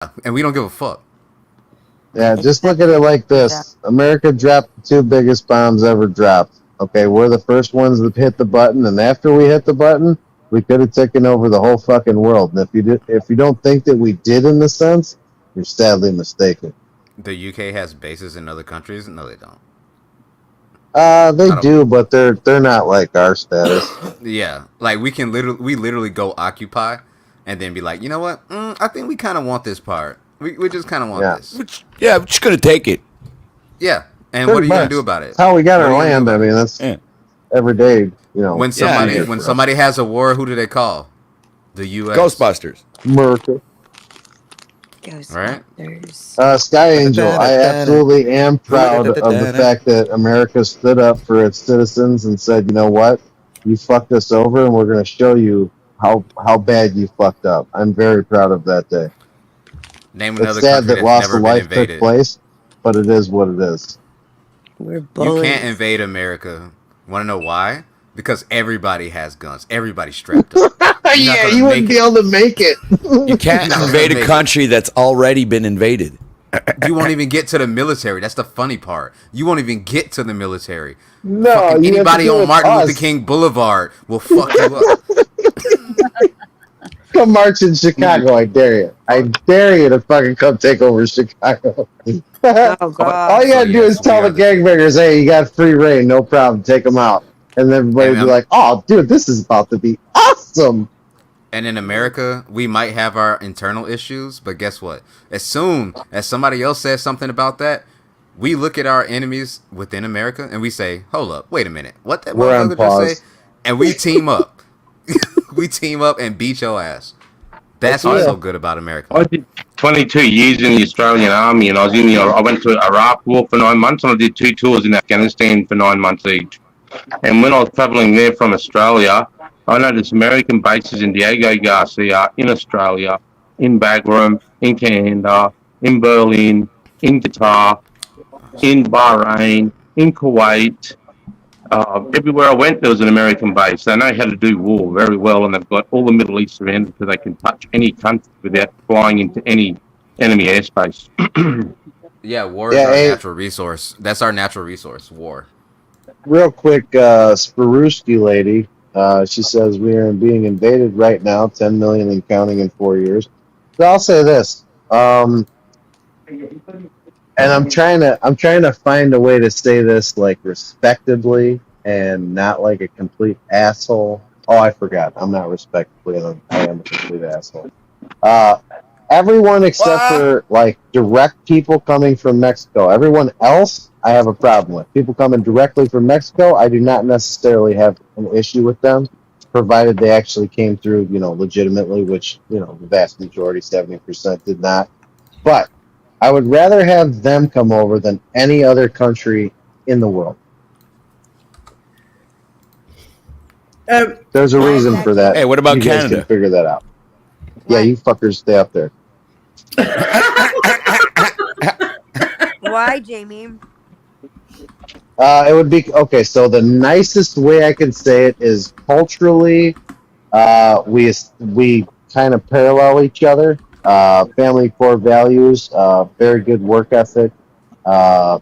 and we don't give a fuck. Yeah, just look at it like this. America dropped the 2 biggest bombs ever dropped. Okay, we're the first ones that hit the button, and after we hit the button, we could have taken over the whole fucking world. And if you don't think that we did in a sense, you're sadly mistaken. The UK has bases in other countries. No, they don't. They do, but they're not like our status. Yeah, like we literally go occupy, and then be like, you know what? I think we kind of want this part. We just kind of want this. We're just gonna take it. Yeah, and what are you gonna do about it? That's how we got our land. I mean, that's every day. You know, when somebody has a war, who do they call? The U.S. Ghostbusters. America. Right? Sky Angel, I absolutely am proud of the fact that America stood up for its citizens and said, you know what, you fucked us over, and we're going to show you how bad you fucked up. I'm very proud of that day. Name another it's sad country that loss never of been life invaded. took place, but it is what it is. You can't invade America. Want to know why? Because everybody has guns. Everybody's strapped up. Yeah, you wouldn't be able to make it. You can't invade a country that's already been invaded. You won't even get to the military. That's the funny part. You won't even get to the military. No, anybody on Martin Luther King Boulevard will fuck you up. Come march in Chicago, I dare you. I dare you to fucking come take over Chicago. Oh, God. All you gotta do is tell the gangbangers, hey, you got free reign, no problem, take them out. And then everybody will be like, oh, dude, this is about to be awesome. And in America, we might have our internal issues, but guess what? As soon as somebody else says something about that, we look at our enemies within America and we say, hold up, wait a minute. What that motherfucker just say? And we team up. We team up and beat your ass. That's what's so good about America. I did 22 years in the Australian Army, and I went to Iraq War for 9 months, and I did 2 tours in Afghanistan for 9 months each. And when I was travelling there from Australia, I noticed American bases in Diego Garcia, in Australia, in Bagram, in Canada, in Berlin, in Qatar, in Bahrain, in Kuwait. Everywhere I went, there was an American base. They know how to do war very well, and they've got all the Middle East surrounded, so they can touch any country without flying into any enemy airspace. Yeah, war is our natural resource. That's our natural resource, war. Real quick, Sparuski lady, she says we are being invaded right now, 10 million and counting in 4 years. So I'll say this, and I'm trying to find a way to say this like respectably and not like a complete asshole. Oh, I forgot. I'm not respectably. I am a complete asshole. Everyone except for like direct people coming from Mexico. Everyone else, I have a problem with. People coming directly from Mexico, I do not necessarily have an issue with them, provided they actually came through, legitimately, which, the vast majority, 70%, did not. But I would rather have them come over than any other country in the world. There's a reason for that. Hey, what about you guys Canada? can figure that out. Yeah, you fuckers stay up there. Why, Jamie? It would be okay. So the nicest way I can say it is culturally, we kind of parallel each other. Family core values, very good work ethic,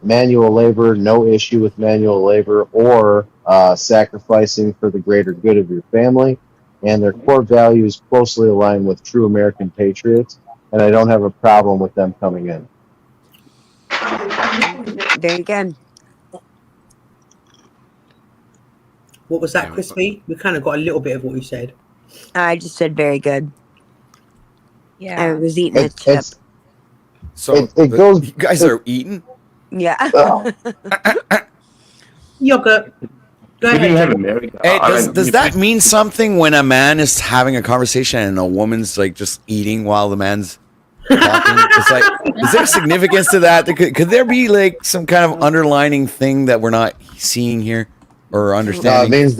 manual labor, no issue with manual labor or sacrificing for the greater good of your family, and their core values closely align with true American patriots, and I don't have a problem with them coming in. There you go. What was that, Crispy? We kind of got a little bit of what you said. I just said very good. Yeah. I was eating a chip. So it goes. You guys are eating? Yeah. Yogurt. Go We do have ahead. America. Hey, does that mean something when a man is having a conversation and a woman's like just eating while the man's talking? It's like, is there significance to that? Could there be like some kind of underlining thing that we're not seeing here or No, understanding? it means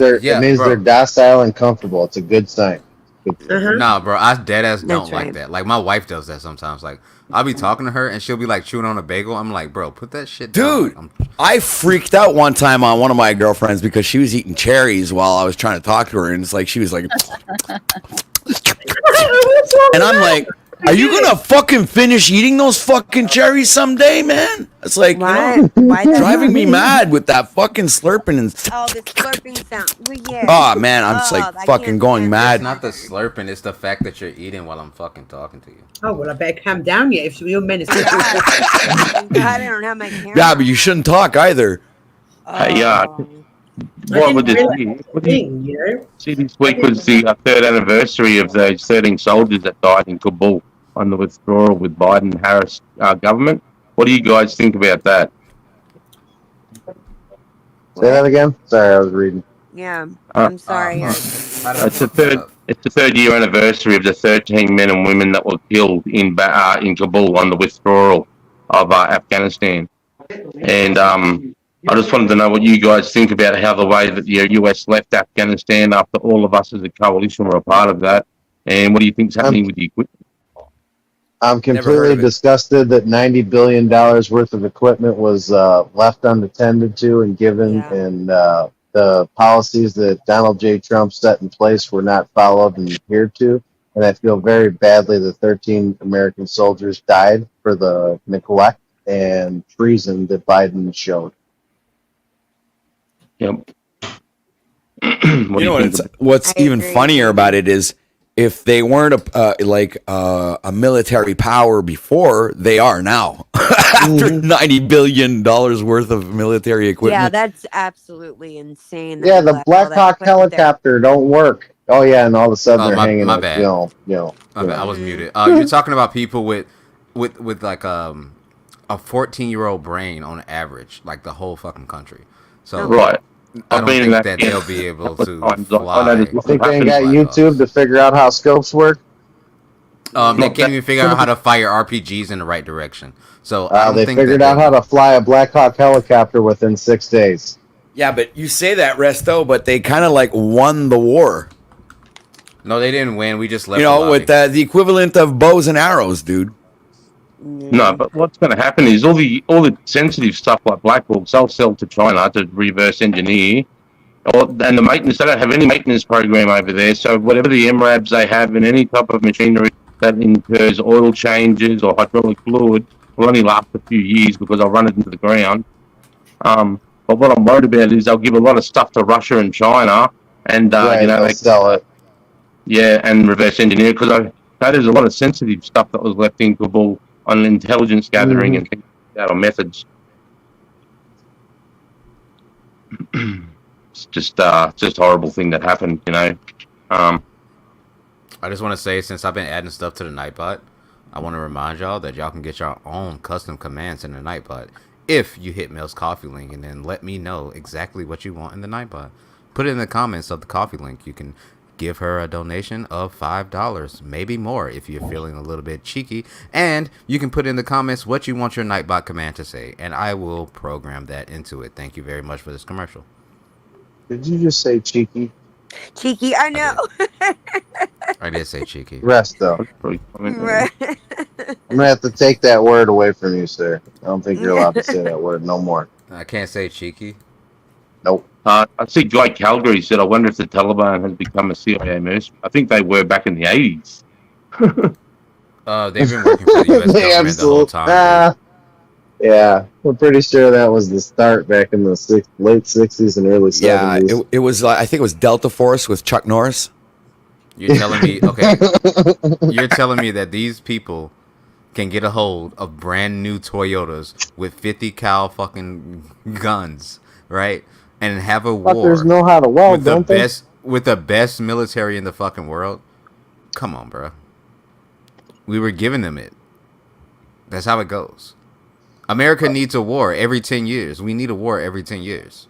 they're docile and comfortable. It's a good sign. Nah, bro, I dead ass don't That's like right. that. Like my wife does that sometimes. Like I'll be talking to her and she'll be like chewing on a bagel. I'm like, bro, put that shit down. Dude, Like, I freaked out one time on one of my girlfriends because she was eating cherries while I was trying to talk to her, and it's like she was like, and I'm like, Are you gonna fucking finish eating those fucking cherries someday, man? It's like, you know, Why the driving me hell? mad with that fucking slurping and. Oh, the slurping sound. Well, yeah. Oh man, I'm just Oh, like I fucking can't going stand mad. It's not the slurping, it's the fact that you're eating while I'm fucking talking to you. Oh well, I better calm down. Yeah, if you're menacing. God, I don't have my camera. Yeah, but you shouldn't talk either. Yeah. Oh. What would realize this the thing, you know? see? This week was the third anniversary of those 13 soldiers that died in Kabul on the withdrawal with Biden-Harris government. What do you guys think about that? Say that again. Sorry, I was reading. Yeah, I'm sorry. It's the third year anniversary of the 13 men and women that were killed in Kabul on the withdrawal of Afghanistan. And I just wanted to know what you guys think about how the way that the US left Afghanistan after all of us as a coalition were a part of that. And what do you think's happening with the equipment? I'm Never heard completely of it. disgusted that $90 billion worth of equipment was left unattended to and given, Yeah. and the policies that Donald J. Trump set in place were not followed and adhered to. And I feel very badly that 13 American soldiers died for the neglect and treason that Biden showed. Yep. You know what's I even agree. funnier about it is if they weren't a military power before, they are now. After $90 billion worth of military Yeah, equipment. that's absolutely insane. that Yeah, we the left all Black that Hawk equipment there. helicopter don't work. Oh yeah, and all of a sudden Oh, they're my- hanging my up, bad. you know. I was muted. You're talking about people with like a 14-year-old brain on average, like the whole fucking country. So Right. I I've don't been in think that that they'll be able to I know fly. this- You think they ain't got Happens like YouTube to figure out how scopes work? They can't even figure out how to fire RPGs in the right direction. So I don't They think figured out how to fly a Black Hawk helicopter within 6 days. Yeah, but you say that, Resto, but they kind of like won the war. No, they didn't win. We just left. You the know, lobby. with the equivalent of bows and arrows, dude. No, but what's going to happen is all the sensitive stuff like Black Hawks, they'll sell to China to reverse engineer. And the maintenance, they don't have any maintenance program over there. So whatever the MRABs they have in any type of machinery that incurs oil changes or hydraulic fluid will only last a few years because I'll run it into the ground. But what I'm worried about is they'll give a lot of stuff to Russia and China, and Right, they'll they sell it. yeah, and reverse engineer because I know there's a lot of sensitive stuff that was left in Kabul on intelligence gathering and things like that, or methods. It's just a horrible thing that happened, you know. I just want to say, since I've been adding stuff to the Nightbot, I want to remind y'all that y'all can get your own custom commands in the Nightbot if you hit Mel's coffee link and then let me know exactly what you want in the Nightbot. Put it in the comments of the coffee link. You can give her a donation of $5, maybe more if you're feeling a little bit cheeky, and you can put in the comments what you want your Nightbot command to say, and I will program that into it. Thank you very much for this commercial. Did you just say cheeky? Cheeky, I know. I did say cheeky. Rest though. Right. I'm gonna have to take that word away from you, sir. I don't think you're allowed to say that word no more. I can't say cheeky. Nope. I see Guy Calgary said, I wonder if the Taliban has become a CIA mercenary. I think they were back in the 80s. They've been working for the U.S. They government the whole time. Yeah, we're pretty sure that was the start back in the late 60s and early 70s. Yeah, it was. I think it was Delta Force with Chuck Norris. You're telling me, okay, you're telling me that these people can get a hold of brand new Toyotas with 50 cal fucking guns, right? And have a war Fuckers know how to weld, with the don't they? best military in the fucking world. Come on, bro. We were giving them it. That's how it goes. America needs a war every 10 years. We need a war every 10 years.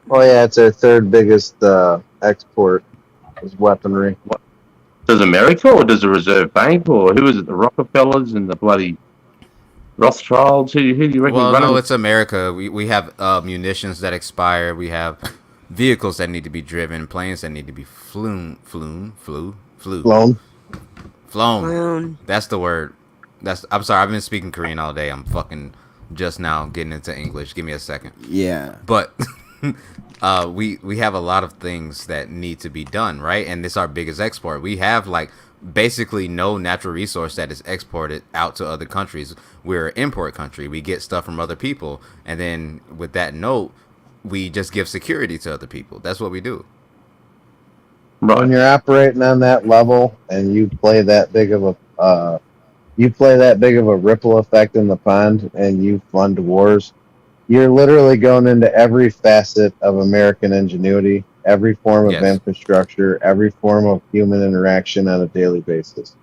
Oh yeah, it's our third biggest export is weaponry. Does America or does the Reserve Bank or who is it? The Rockefellers and the bloody Rothschilds? Who do you reckon? Well, running? no, it's America. We have munitions that expire. We have vehicles that need to be driven, planes that need to be flown. Flown. That's the word. I'm sorry. I've been speaking Korean all day. I'm fucking just now getting into English. Give me a second. Yeah. But we have a lot of things that need to be done, right? And this is our biggest export. We have like basically no natural resource that is exported out to other countries. We're an import country. We get stuff from other people, and then with that note, we just give security to other people. That's what we do. When Right. you're operating on that level and you play that big of a ripple effect in the pond and you fund wars, you're literally going into every facet of American ingenuity, every form of Yes. infrastructure, every form of human interaction on a daily basis.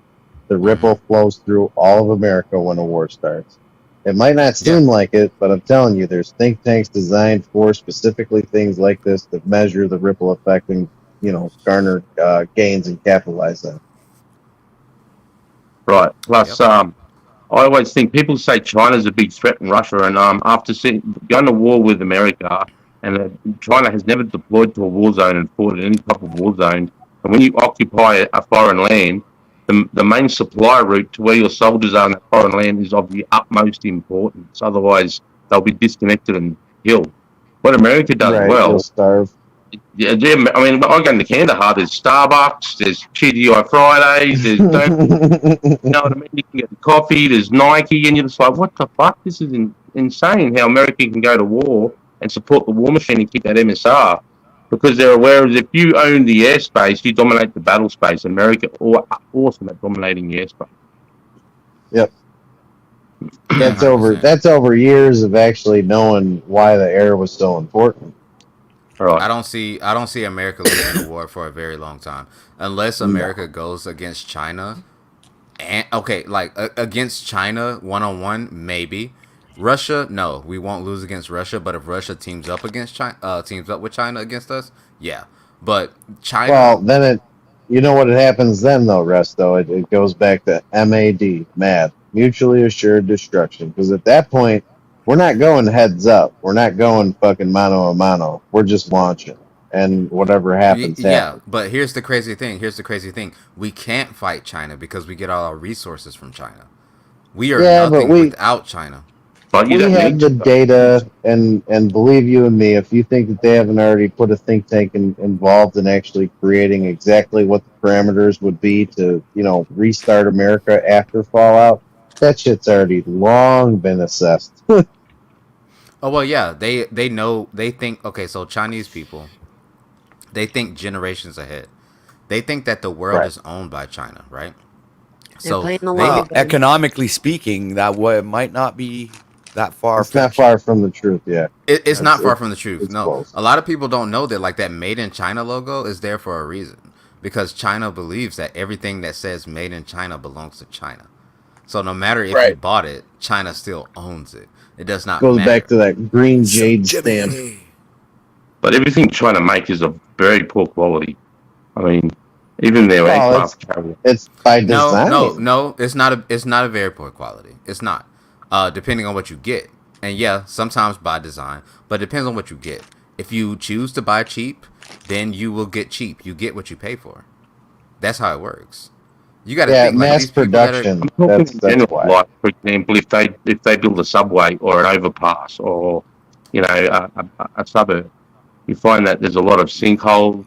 The ripple flows through all of America when a war starts. It might not seem like it, but I'm telling you, there's think tanks designed for specifically things like this that measure the ripple effect and, garner gains and capitalize on. Right. Plus, I always think people say China's a big threat in Russia, and after going to war with America, and China has never deployed to a war zone and fought in any type of war zone. And when you occupy a foreign land, the main supply route to where your soldiers are in that foreign land is of the utmost importance. Otherwise, they'll be disconnected and killed. What America does Right, well. you'll starve. Yeah, I mean, I go into Kandahar. There's Starbucks, there's TGI Fridays, there's you know what I mean. You can get coffee. There's Nike, and you're just like, what the fuck? This is insane. How America can go to war and support the war machine and keep that MSR because they're aware of if you own the airspace, you dominate the battle space. America are awesome at dominating the airspace. Yep. That's 100%. That's over years of actually knowing why the air was so important. Right. I don't see America losing a war for a very long time unless America goes against China. And against China 1-on-1, maybe. Russia, no, we won't lose against Russia. But if Russia teams up against China, teams up with China against us, yeah. But China, Well, then you know what it happens then though, Resto. It goes back to MAD, mutually assured destruction. Because at that point, we're not going heads up. We're not going fucking mano a mano. We're just launching, and whatever happens, happens. But here's the crazy thing. We can't fight China because we get all our resources from China. We are nothing without China. But you We don't have need the to. data, and believe you and me, if you think that they haven't already put a think tank involved in actually creating exactly what the parameters would be to, restart America after Fallout, that shit's already long been assessed. Oh well, yeah. They know. They think. Okay, so Chinese people, they think generations ahead. They think that the world is owned by China, right? They're playing the they- long game. Economically speaking, that might not be that far. It's not far from the truth, yeah. It's not far from the truth. it's No, close. a lot of people don't know that. Like that "Made in China" logo is there for a reason because China believes that everything that says "Made in China" belongs to China. So no matter if you bought it, China still owns it. It does not Goes matter. back to that green jade stamp. But everything trying to make is of very poor quality. I mean, even their Well, aircraft carrier. It's by design. No. It's not a very poor quality. It's not. Depending on what you get, and yeah, sometimes by design, but it depends on what you get. If you choose to buy cheap, then you will get cheap. You get what you pay for. That's how it works. You got to Yeah, think like mass these people that are- production. I'm talking That's in general, why. like for example, if they build a subway or an overpass or a suburb, you find that there's a lot of sinkholes.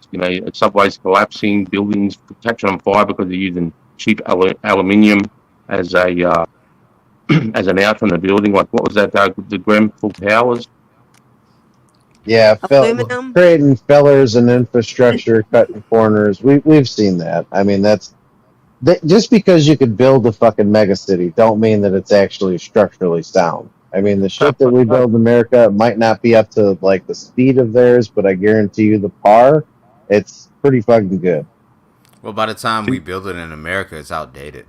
Subways collapsing, buildings catching on fire because they're using cheap aluminium as a as an out from the building. Like what was that? The Grenfell Towers. Yeah, Aluminum? creating fillers and infrastructure, cutting corners. We've seen that. I mean, just because you could build a fucking megacity, don't mean that it's actually structurally sound. I mean, the shit that we build in America might not be up to like the speed of theirs, but I guarantee you the par, it's pretty fucking good. Well, by the time we build it in America, it's outdated.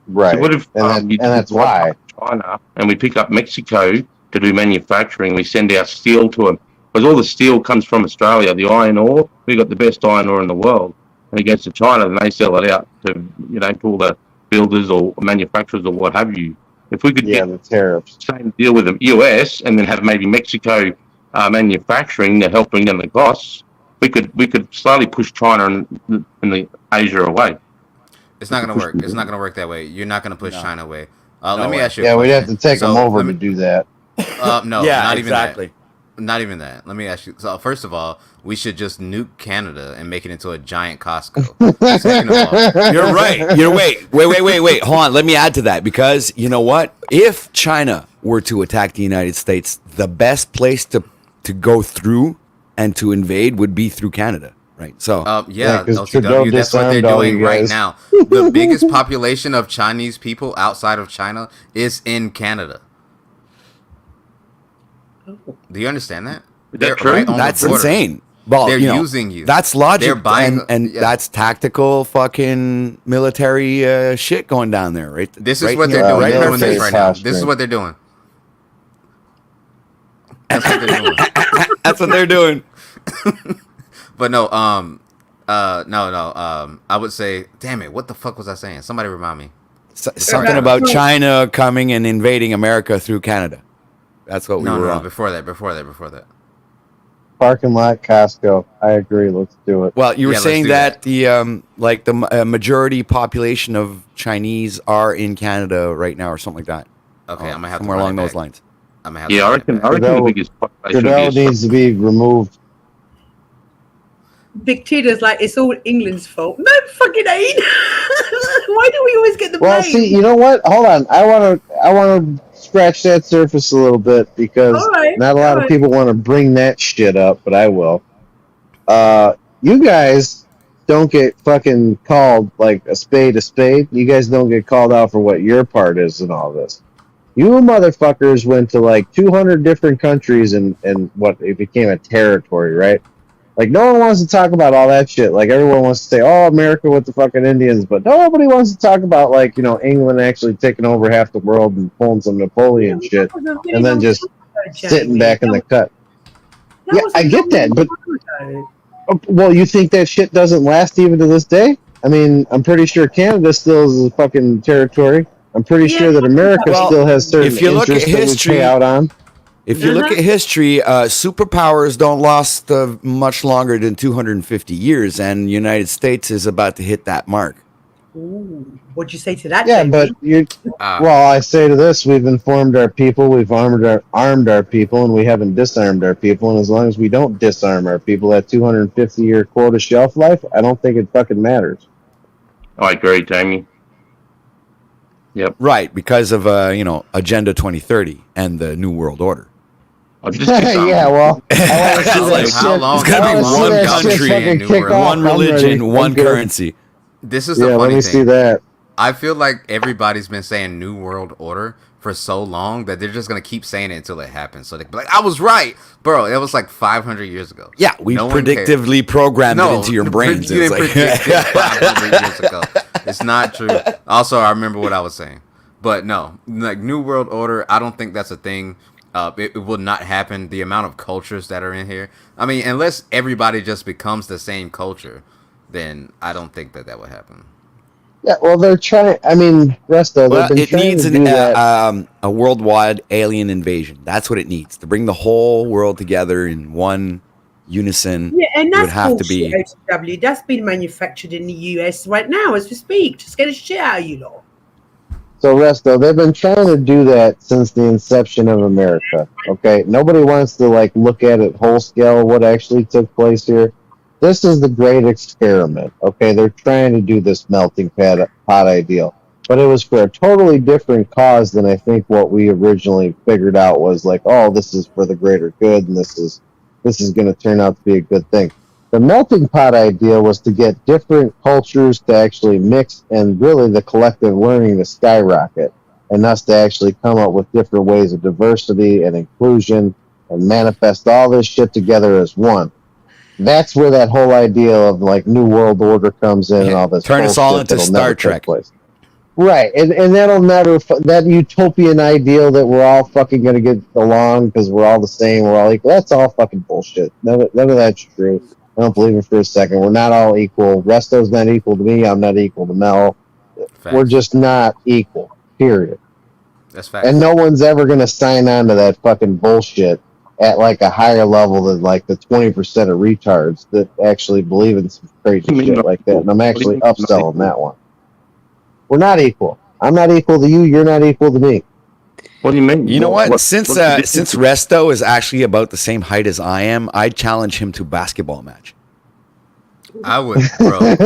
Right. So what if and you that's do one why. like China and we pick up Mexico to do manufacturing? We send our steel to them because all the steel comes from Australia. The iron ore, we got the best iron ore in the world. And it goes to China, and they sell it out to to all the builders or manufacturers or what have you. If we could Yeah, get the tariffs. the same deal with the US and then have maybe Mexico manufacturing to help bring down the costs, we could slowly push China and the Asia away. It's not gonna work. It's not gonna work that way. You're not gonna push China away. Let me way. ask you. A Yeah, we'd have to question. take them over let to me- do that. No, yeah, not even exactly. that. Not even that. Let me ask you. So first of all, we should just nuke Canada and make it into a giant Costco. Second of all, You're right. Wait. Hold on. Let me add to that because you know what? If China were to attack the United States, the best place to go through and to invade would be through Canada, right? So Yeah, 'cause Trudeau LCW, that's what they're disarmed all doing you right guys. now. The biggest population of Chinese people outside of China is in Canada. Do you understand that? They're true? right on that's the border. insane. Well, They're you know, using you. That's logic, They're buying and yeah. that's tactical fucking military shit going down there, right? This is right what here, they're doing. right in They're our doing this face. right now. Posturing. This is what they're doing. That's what they're doing. That's what they're doing. But no, I would say, damn it, what the fuck was I saying? Somebody remind me. Something about China coming and invading America through Canada. That's what we No, were no, on. before that. Parking lot, Costco. I agree. Let's do it. Well, you were Yeah, let's saying do that the majority population of Chinese are in Canada right now, or something like that. Okay, I'm gonna have somewhere to along run it those back. lines. I'm gonna have Yeah, to I run it reckon back. the Trudeau- biggest population Trudeau would be needs to be removed. Big Tita's like, it's all England's fault. No, fucking ain't. Why do we always get the blame? Well, see, you know what? Hold on. I want to scratch that surface a little bit because All right, not a lot all of right. people want to bring that shit up, but I will. You guys don't get fucking called like a spade. You guys don't get called out for what your part is in all this. You motherfuckers went to like 200 different countries and what it became a territory, right? Like no one wants to talk about all that shit. Like everyone wants to say, "Oh, America with the fucking Indians," but nobody wants to talk about like England actually taking over half the world and pulling some Napoleon shit, That was a really and then long just time ago, sitting Jamie. back in the cut. That Yeah, was a I get long that, but time ago. well, you think that shit doesn't last even to this day? I mean, I'm pretty sure Canada still is a fucking territory. I'm pretty Yeah, sure that America well, still has certain if you look at interests that we history- pay out on. If you look at history, superpowers don't last much longer than 250 years, and the United States is about to hit that mark. Ooh, what'd you say to that? Yeah, Jamie? but you. Ah. Well, I say to this: we've informed our people, we've armed our people, and we haven't disarmed our people. And as long as we don't disarm our people, that 250-year quota shelf life, I don't think it fucking matters. I agree, Jamie. Yep. Right, because of Agenda 2030 and the New World Order. I'll just get Yeah, well, I want to see How that long- shit. how long- It's gotta I be wanna see one that country shit fucking and New kick World. off. One I'm religion, ready. one I'm good. currency. This is the Yeah, let funny me thing. see that. I feel like everybody's been saying New World Order for so long that they're just gonna keep saying it until it happens. So they be like, "I was right, bro." That was like 500 years ago. Yeah, we No one cares. predictively programmed it into your brains. You It's didn't like- predict it 500 years ago. It's not true. Also, I remember what I was saying, but no, like New World Order. I don't think that's a thing. It will not happen. The amount of cultures that are in here. I mean, unless everybody just becomes the same culture, then I don't think that would happen. Yeah, well, they're trying. I mean, Resto, Well, they've been it trying needs to do that. a worldwide alien invasion. That's what it needs to bring the whole world together in one unison. Yeah, and It would that's have to bullshit, be. OTW. That's being manufactured in the US right now as we speak. Just get the shit out of you lot. So, Resto, they've been trying to do that since the inception of America. Okay, nobody wants to like look at it whole scale. What actually took place here? This is the great experiment. Okay, they're trying to do this melting pot ideal, but it was for a totally different cause than I think what we originally figured out was like, oh, this is for the greater good, and this is going to turn out to be a good thing. The melting pot idea was to get different cultures to actually mix and really the collective learning to skyrocket and us to actually come up with different ways of diversity and inclusion and manifest all this shit together as one. That's where that whole idea of like New World Order comes in and all this. Turn us all bullshit into that'll Star never take Trek. place. Right, and that'll never, that utopian ideal that we're all fucking going to get along because we're all the same, we're all equal, that's all fucking bullshit. None of that's true. I don't believe it for a second. We're not all equal. Resto's not equal to me. I'm not equal to Mel. Facts. We're just not equal, period. That's facts. And no one's ever going to sign on to that fucking bullshit at like a higher level than like the 20% of retards that actually believe in some crazy shit like that. And I'm actually upselling that one. We're not equal. I'm not equal to you. You're not equal to me. What do you mean? You know what? Since what's the difference? since Resto is actually about the same height as I am, I'd challenge him to basketball match. I would, bro. You want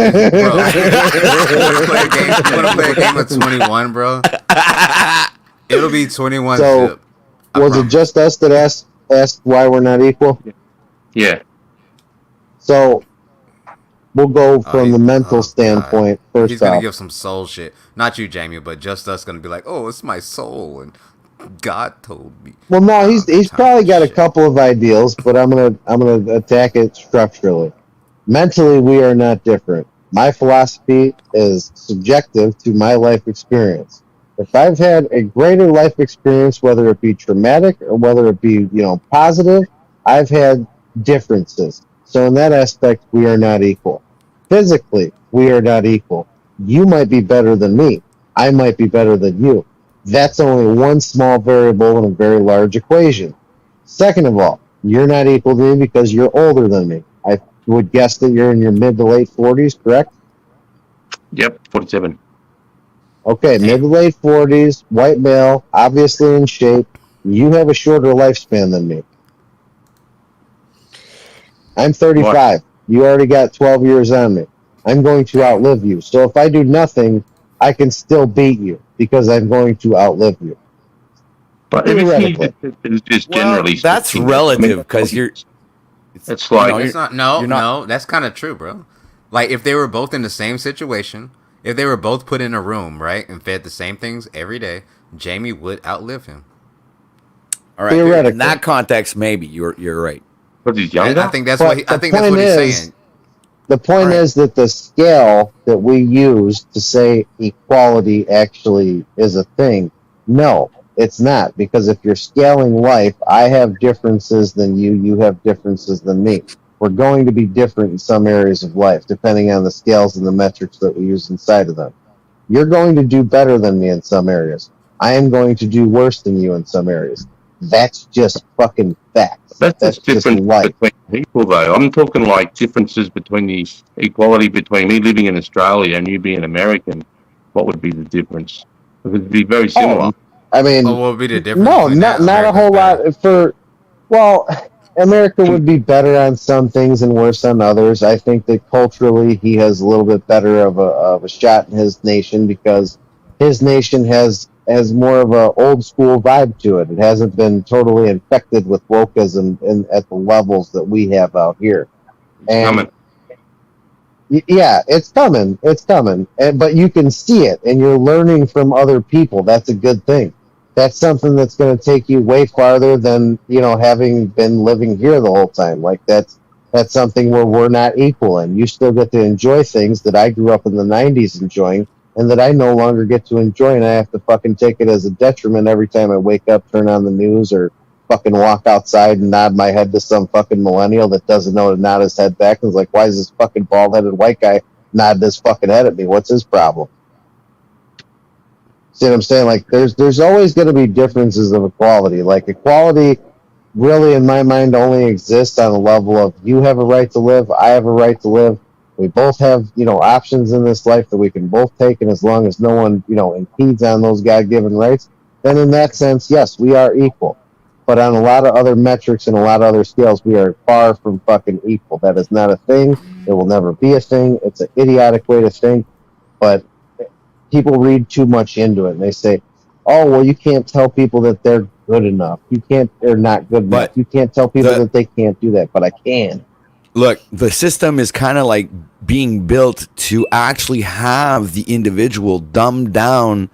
to play a game of 21, bro? It'll be 21 So, zip. I Was it promise. just us that asked why we're not equal? Yeah. So we'll go from the mental God. standpoint He's first gonna off. give some soul shit. Not you, Jamie, but just us gonna be like, oh, it's my soul, and God told me. Well, no, he's Time probably got a shit. couple of ideals, but I'm gonna attack it structurally. Mentally, we are not different. My philosophy is subjective to my life experience. If I've had a greater life experience, whether it be traumatic or whether it be positive, I've had differences. So in that aspect, we are not equal. Physically, we are not equal. You might be better than me. I might be better than you. That's only one small variable in a very large equation. Second of all, you're not equal to me because you're older than me. I would guess that you're in your mid to late 40s, correct? Yep. 47. Okay, mid to late 40s, white male, obviously in shape. You have a shorter lifespan than me. I'm 35. You already got 12 years on me. I'm going to outlive you. So if I do nothing, I can still beat you because I'm going to outlive you. But everything Theoretically. is just Well, generally that's speaking. relative because you're. It's like you know, That's not. No, you're not- no, that's kind of true, bro. Like if they were both in the same situation, if they were both put in a room, right, and fed the same things every day, Jamie would outlive him. All right. Theoretically. In that context, maybe you're right. because he's I, younger. I think that's But what I the think that's what point he's is- saying. The point Right. is that the scale that we use to say equality actually is a thing. No, it's not, because if you're scaling life, I have differences than you, you have differences than me. We're going to be different in some areas of life, depending on the scales and the metrics that we use inside of them. You're going to do better than me in some areas. I am going to do worse than you in some areas. That's just fucking facts. That's That's the just difference life. between people, though. I'm talking like differences between the equality between me living in Australia and you being American. What would be the difference? It would be very similar. I mean, Well, what would be the difference? no, between not that? not a America's whole better. lot for. Well, America would be better on some things and worse on others. I think that culturally he has a little bit better of a shot in his nation because his nation has more of a old school vibe to it. It hasn't been totally infected with wokeism at the levels that we have out here. And Coming. yeah, it's coming. It's coming. But you can see it, and you're learning from other people. That's a good thing. That's something that's going to take you way farther than having been living here the whole time. Like that's something where we're not equal, and you still get to enjoy things that I grew up in the '90s enjoying, and that I no longer get to enjoy, and I have to fucking take it as a detriment every time I wake up, turn on the news, or fucking walk outside and nod my head to some fucking millennial that doesn't know to nod his head back and is like, why is this fucking bald-headed white guy nodding his fucking head at me? What's his problem? See what I'm saying? Like, there's always going to be differences of equality. Like, equality really, in my mind, only exists on a level of you have a right to live, I have a right to live. We both have, options in this life that we can both take, and as long as no one, impedes on those God-given rights, then in that sense, yes, we are equal. But on a lot of other metrics and a lot of other scales, we are far from fucking equal. That is not a thing. It will never be a thing. It's an idiotic way to think. But people read too much into it, and they say, oh, well, you can't tell people that they're good enough. They're not good enough. But You can't tell people the- that they can't do that, but I can. Look, the system is kind of like being built to actually have the individual dumbed down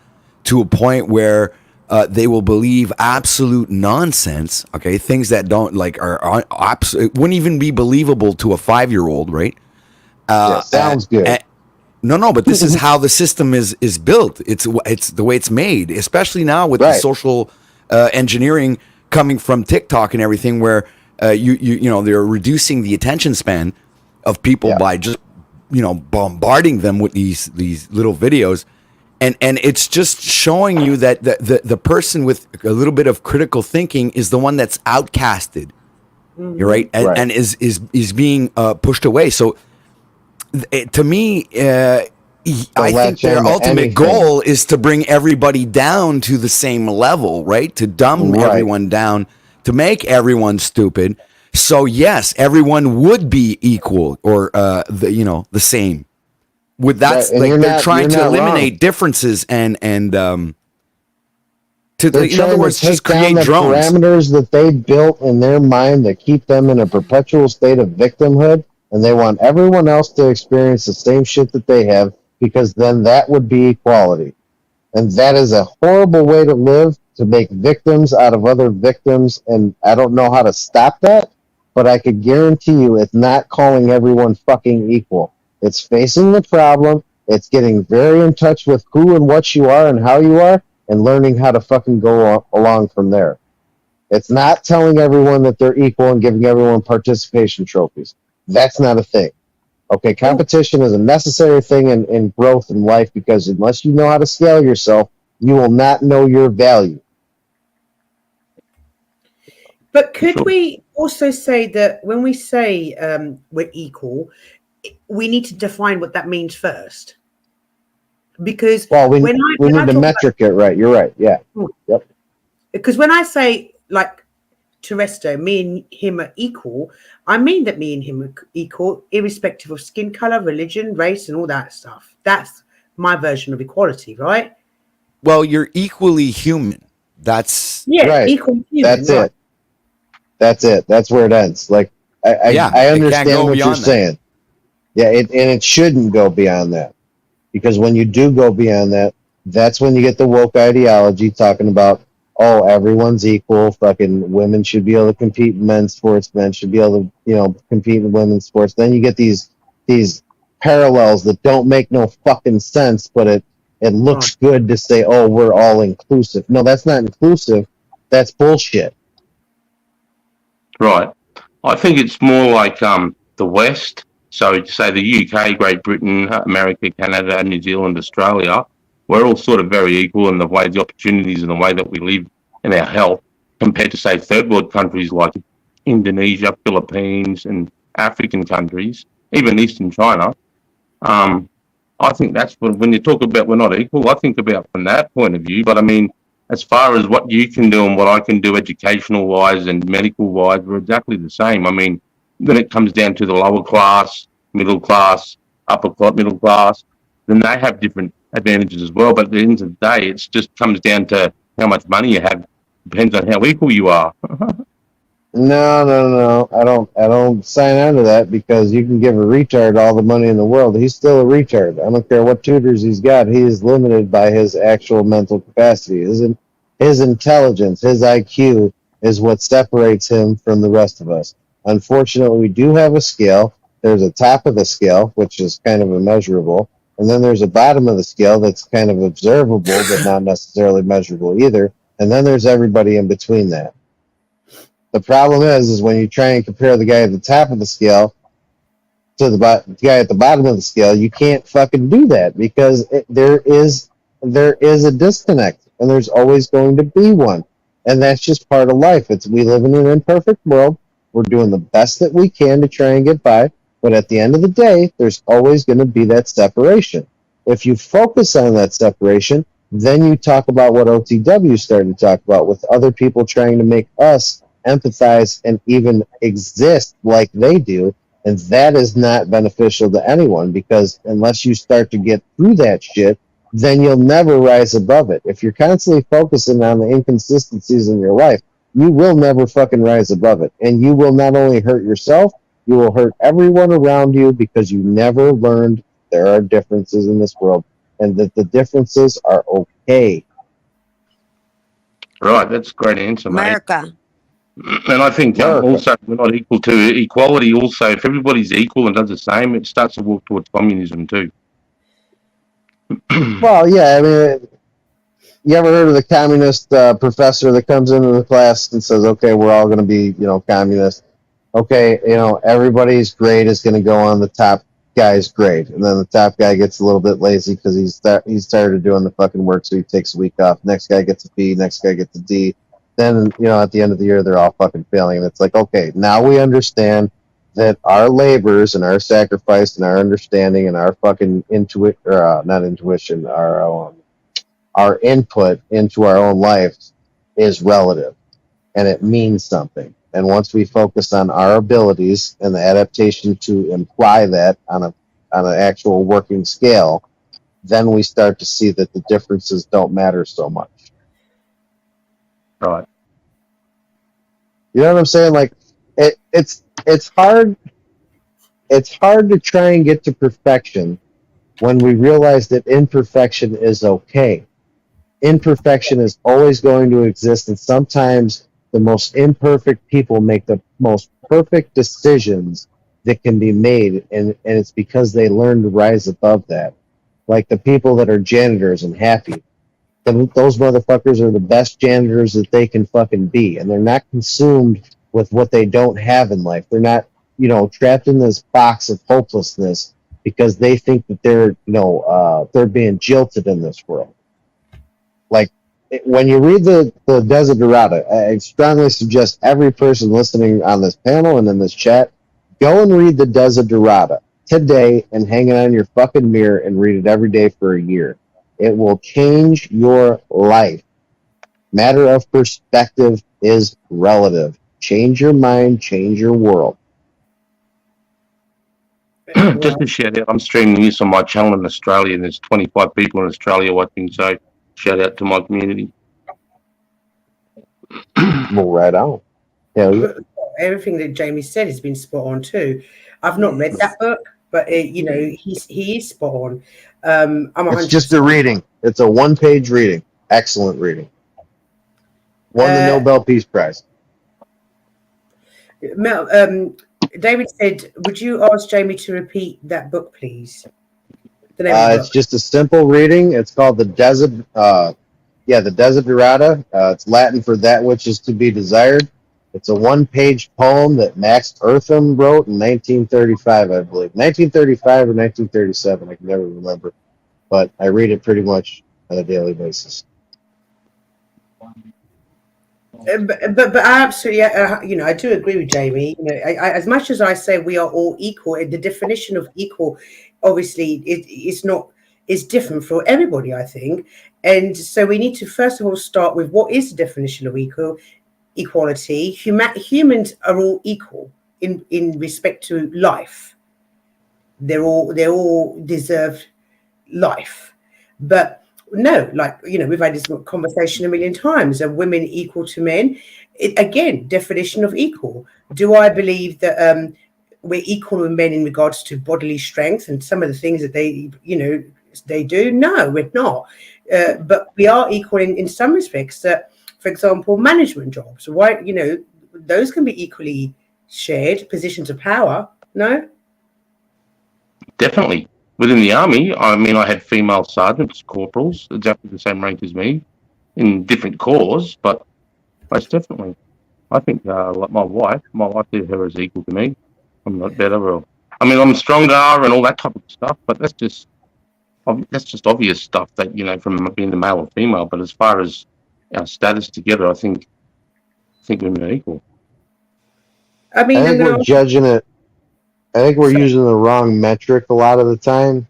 to a point where they will believe absolute nonsense. Okay, things that don't it wouldn't even be believable to a 5-year-old, right? Yeah, sounds good. No, but this is how the system is built. It's the way it's made, especially now with the Right. social engineering coming from TikTok and everything, where they're reducing the attention span of people Yeah. by just bombarding them with these little videos, and it's just showing you that the person with a little bit of critical thinking is the one that's outcasted. You're right, Right. and is being pushed away. So to me, I think latch their on to ultimate anything. goal is to bring everybody down to the same level, right? To dumb Right. everyone down, to make everyone stupid. So yes, everyone would be equal or the same. With that's Right, and like you're they're not- trying you're to not eliminate wrong. differences and They're in other trying words, to just take down create the drones. parameters that they built in their mind that keep them in a perpetual state of victimhood, and they want everyone else to experience the same shit that they have, because then that would be equality. And that is a horrible way to live, to make victims out of other victims, and I don't know how to stop that, but I could guarantee you it's not calling everyone fucking equal. It's facing the problem, it's getting very in touch with who and what you are and how you are, and learning how to fucking go along from there. It's not telling everyone that they're equal and giving everyone participation trophies. That's not a thing. Okay, competition is a necessary thing in growth in life, because unless you know how to scale yourself, you will not know your value. But could Sure. we also say that when we say we're equal, we need to define what that means first? Because Well, we when need to talk about, metric it right. You're right. Yeah. Yep. because when I say like Terresto, me and him are equal, I mean that me and him are equal, irrespective of skin color, religion, race, and all that stuff. That's my version of equality, right? Well, you're equally human. That's Yeah, Right. equal human. That's right. it. That's it. That's where it ends. Like I it can't understand go what you're beyond that. saying. Yeah, and it shouldn't go beyond that, because when you do go beyond that, that's when you get the woke ideology talking about, oh, everyone's equal. Fucking women should be able to compete in men's sports. Men should be able to compete in women's sports. Then you get these parallels that don't make no fucking sense, but it looks good to say, oh, we're all inclusive. No, that's not inclusive. That's bullshit. Right. I think it's more like the West. So, say the UK, Great Britain, America, Canada, New Zealand, Australia, we're all sort of very equal in the way, the opportunities and the way that we live and our health, compared to, say, third world countries like Indonesia, Philippines, and African countries, even Eastern China. I think that's when you talk about we're not equal, I think about from that point of view. But I mean, as far as what you can do and what I can do educational wise and medical wise, we're exactly the same. I mean, when it comes down to the lower class, middle class, middle class, then they have different advantages as well. But at the end of the day, it just comes down to how much money you have. Depends on how equal you are. No. I don't sign on to that, because you can give a retard all the money in the world. He's still a retard. I don't care what tutors he's got. He is limited by his actual mental capacity. His intelligence, his IQ is what separates him from the rest of us. Unfortunately, we do have a scale. There's a top of the scale, which is kind of immeasurable. And then there's a bottom of the scale that's kind of observable, but not necessarily measurable either. And then there's everybody in between that. The problem is when you try and compare the guy at the top of the scale to the guy at the bottom of the scale, you can't fucking do that, because there is a disconnect, and there's always going to be one, and that's just part of life. We live in an imperfect world. We're doing the best that we can to try and get by, but at the end of the day, there's always going to be that separation. If you focus on that separation, then you talk about what OTW started to talk about, with other people trying to make us empathize and even exist like they do, and that is not beneficial to anyone, because unless you start to get through that shit, then you'll never rise above it. If you're constantly focusing on the inconsistencies in your life, you will never fucking rise above it, and you will not only hurt yourself, you will hurt everyone around you, because you never learned there are differences in this world, and that the differences are okay. Right, that's a great answer, mate. America. And I think also we're not equal to equality. Also, if everybody's equal and does the same, it starts to walk towards communism too. Well, yeah, I mean, you ever heard of the communist professor that comes into the class and says, okay, we're all going to be, communist. Okay, everybody's grade is going to go on the top guy's grade. And then the top guy gets a little bit lazy because he's tired of doing the fucking work, so he takes a week off. Next guy gets a B, next guy gets a D. Then, at the end of the year, they're all fucking failing. And it's like, okay, now we understand that our labors and our sacrifice and our understanding and our fucking not intuition, our input into our own lives is relative, and it means something. And once we focus on our abilities and the adaptation to imply that on an actual working scale, then we start to see that the differences don't matter so much. Right. You know what I'm saying? Like it's hard. It's hard to try and get to perfection when we realize that imperfection is okay. Imperfection is always going to exist, and sometimes the most imperfect people make the most perfect decisions that can be made, and it's because they learn to rise above that. Like the people that are janitors and happy. Those motherfuckers are the best janitors that they can fucking be, and they're not consumed with what they don't have in life. They're not, trapped in this box of hopelessness because they think that they're being jilted in this world. Like when you read the Desiderata, I strongly suggest every person listening on this panel and in this chat go and read the Desiderata today and hang it on your fucking mirror and read it every day for a year. It will change your life. Matter of perspective is relative. Change your mind, change your world. Just to shout out, I'm streaming this on my channel in Australia, and there's 25 people in Australia watching, so shout out to my community. Well, right on. Yeah, Everything that Jamie said has been spot on too. I've not read that book, but he is spot on. it's just a reading. It's a one-page reading. Excellent reading. Won the Nobel Peace Prize. David said, "Would you ask Jamie to repeat that book, please?" The name of the It's book. just a simple reading. It's called the Desiderata. It's Latin for that which is to be desired. It's a one-page poem that Max Eartham wrote in 1935, I believe. 1935 or 1937, I can never remember. But I read it pretty much on a daily basis. But I absolutely, I do agree with Jamie. As much as I say we are all equal, the definition of equal, obviously, it's different for everybody, I think. And so we need to first of all start with what is the definition of equality. Humans are all equal in respect to life. They all deserve life, but no, we've had this conversation a million times. Are women equal to men? Again, definition of equal. Do I believe that we're equal with men in regards to bodily strength and some of the things that they do? No, we're not. But we are equal in some respects. For example, management jobs. Why, those can be equally shared. Positions of power. No. Definitely. Within the army, I had female sergeants, corporals, exactly the same rank as me, in different corps, but most definitely. I think, like my wife did her as equal to me. I'm not better, I'm stronger and all that type of stuff, but that's just obvious stuff that, from being the male or female. But as far as our status together, I think women are equal. I think we're judging it. I think we're using the wrong metric a lot of the time.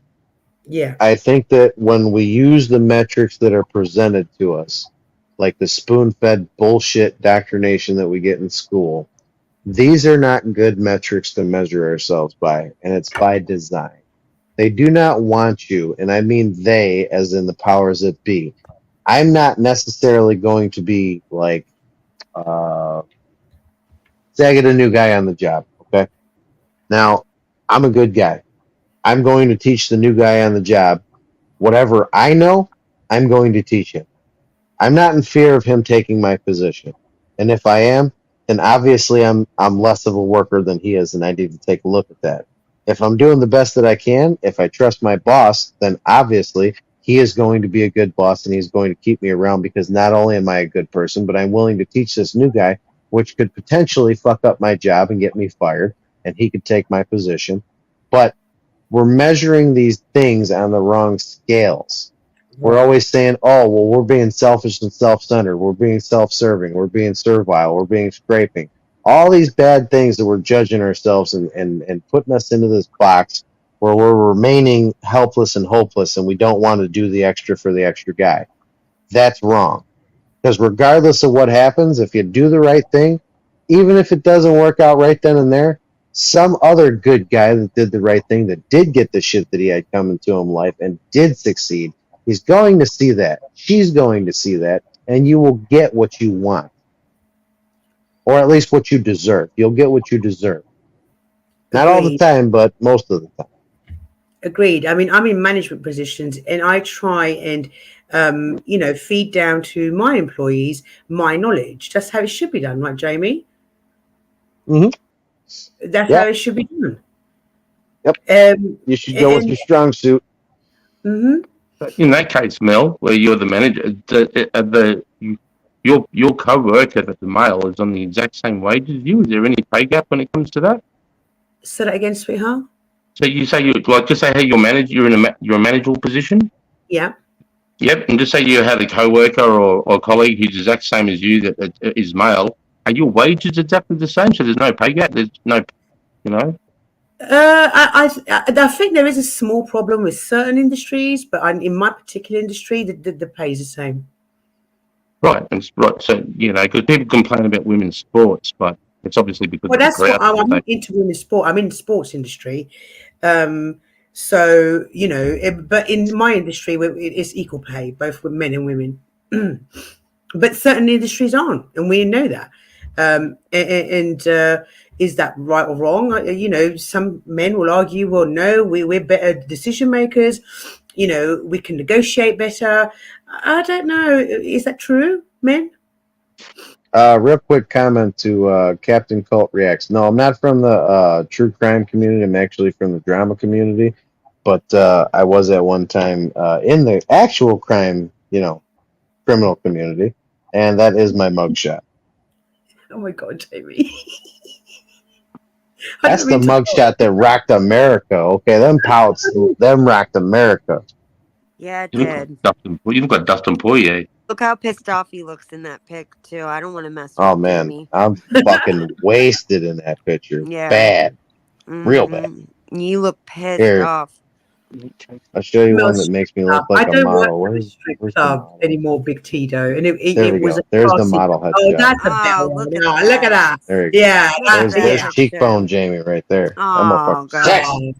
Yeah. I think that when we use the metrics that are presented to us, like the spoon-fed bullshit doctrination that we get in school, these are not good metrics to measure ourselves by, and it's by design. They do not want you, and I mean they as in the powers that be. I'm not necessarily going to be like, say I get a new guy on the job, okay? Now, I'm a good guy. I'm going to teach the new guy on the job whatever I know, I'm going to teach him. I'm not in fear of him taking my position. And if I am, then obviously I'm less of a worker than he is, and I need to take a look at that. If I'm doing the best that I can, if I trust my boss, then obviously he is going to be a good boss, and he's going to keep me around because not only am I a good person, but I'm willing to teach this new guy, which could potentially fuck up my job and get me fired, and he could take my position. But we're measuring these things on the wrong scales. We're always saying, oh, well, we're being selfish and self-centered. We're being self-serving. We're being servile. We're being scraping. all these bad things that we're judging ourselves and putting us into this box where we're remaining helpless and hopeless and we don't want to do the extra for the extra guy. That's wrong. Because regardless of what happens, if you do the right thing, even if it doesn't work out right then and there, some other good guy that did the right thing, that did get the shit that he had coming to him life and did succeed, he's going to see that. She's going to see that, and you will get what you want. Or at least what you deserve. You'll get what you deserve. Not all the Agreed. time, but most of the time. Agreed. I mean, I'm in management positions, and I try and, feed down to my employees my knowledge. That's how it should be done, right, Jamie? Mhm. That's Yeah. how it should be done. Yep. You should go with your strong suit. Mhm. In that case, Mel, where you're the manager, your co-worker, the male, is on the exact same wage as you. Is there any pay gap when it comes to that? Say that again, sweetheart. So you say just say hey, you're in you're a manageable position. Yeah. Yep, and just say you had a co-worker or colleague who's the exact same as you that is male. Are your wages exactly the same? So there's no pay gap. There's no, you know. I think there is a small problem with certain industries, but in my particular industry, the pay is the same. Right, right. So because people complain about women's sports, but it's obviously because Well, of the that's what crowd. I'm not into women's sport. I'm in the sports industry. So, but in my industry, it's equal pay, both with men and women. But certain industries aren't, and we know that. Is that right or wrong? Some men will argue, well, no, we're better decision makers. We can negotiate better. I don't know. Is that true, men? Real quick comment to Captain Cult Reacts. No, I'm not from the true crime community. I'm actually from the drama community. But I was at one time in the actual crime, criminal community. And that is my mugshot. Oh, my God, Jamie. That's the mugshot that rocked America. Okay, them pouts, them rocked America. Yeah, it You did. look like Dustin Poirier. Look how pissed off he looks in that pic too. I don't want to mess Oh, with man. Jamie. I'm fucking wasted in that picture. Yeah. Bad. Real bad. You look pissed Here. off. I'll show you one that makes me look like I a don't model. work for the strip club anymore, Big Tito, and There it we was go. a There's the classic. model headshot. Oh, that's a Oh, better look one. at Oh, that. look at that. There you go. Yeah, There's yeah. cheekbone Jamie right there. I'm a Oh, fucking God. sexy.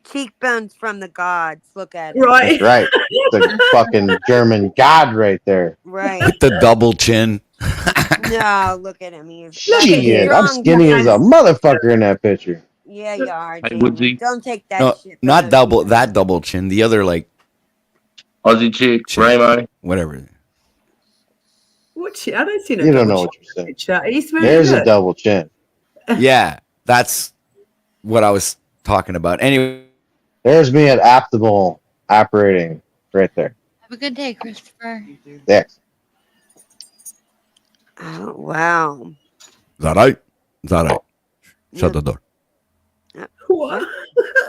Cheekbones from the gods. Look at it. Right. That's right. The fucking German god right there. Right. With the double chin. No, look at him. He's Shit, I'm strong skinny as a guy. motherfucker in that picture. Yeah, you are, Hey, Jamie. Woodsy. Don't take that No, shit. not from double. him. That double chin. The other, like, Aussie chick, Chin. Ramo. whatever. Watch it. I don't see no You don't double know what chin you're saying. picture. He's very There's good. a double chin. Yeah, that's what I was talking about. Anyway, There's me at optimal operating right there. Have a good day, Christopher. Yes. Oh, wow. is that right? Is that right? Yeah. Shut the door. What?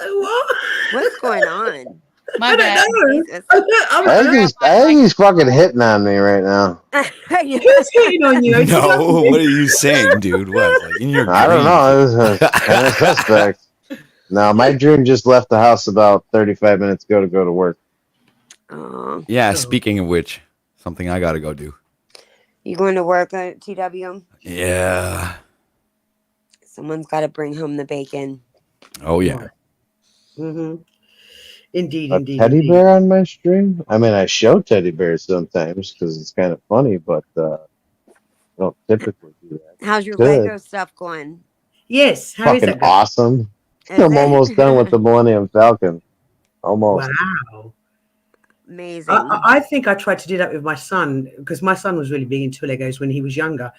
What? What's going on? My I bad. don't know. Jesus. I think he's fucking hitting on me right now. Who's hitting on you? No, what are you saying, dude? What? Like in your I don't dreams? know. It was kind of suspect. No, my dream just left the house about 35 minutes ago to go to work. Oh, Yeah, speaking of which, something I gotta go do. you going to work at TW? Yeah. Someone's got to bring home the bacon. Oh yeah. Mm-hmm. Indeed, A indeed. teddy indeed. bear on my stream? I mean, I show teddy bears sometimes because it's kind of funny, but I don't typically do that. How's your Good. Lego stuff going? Yes. How is Fucking that going? awesome. Is I'm it? almost done with the Millennium Falcon. Almost. Wow. Amazing. I think I tried to do that with my son because my son was really big into Legos when he was younger,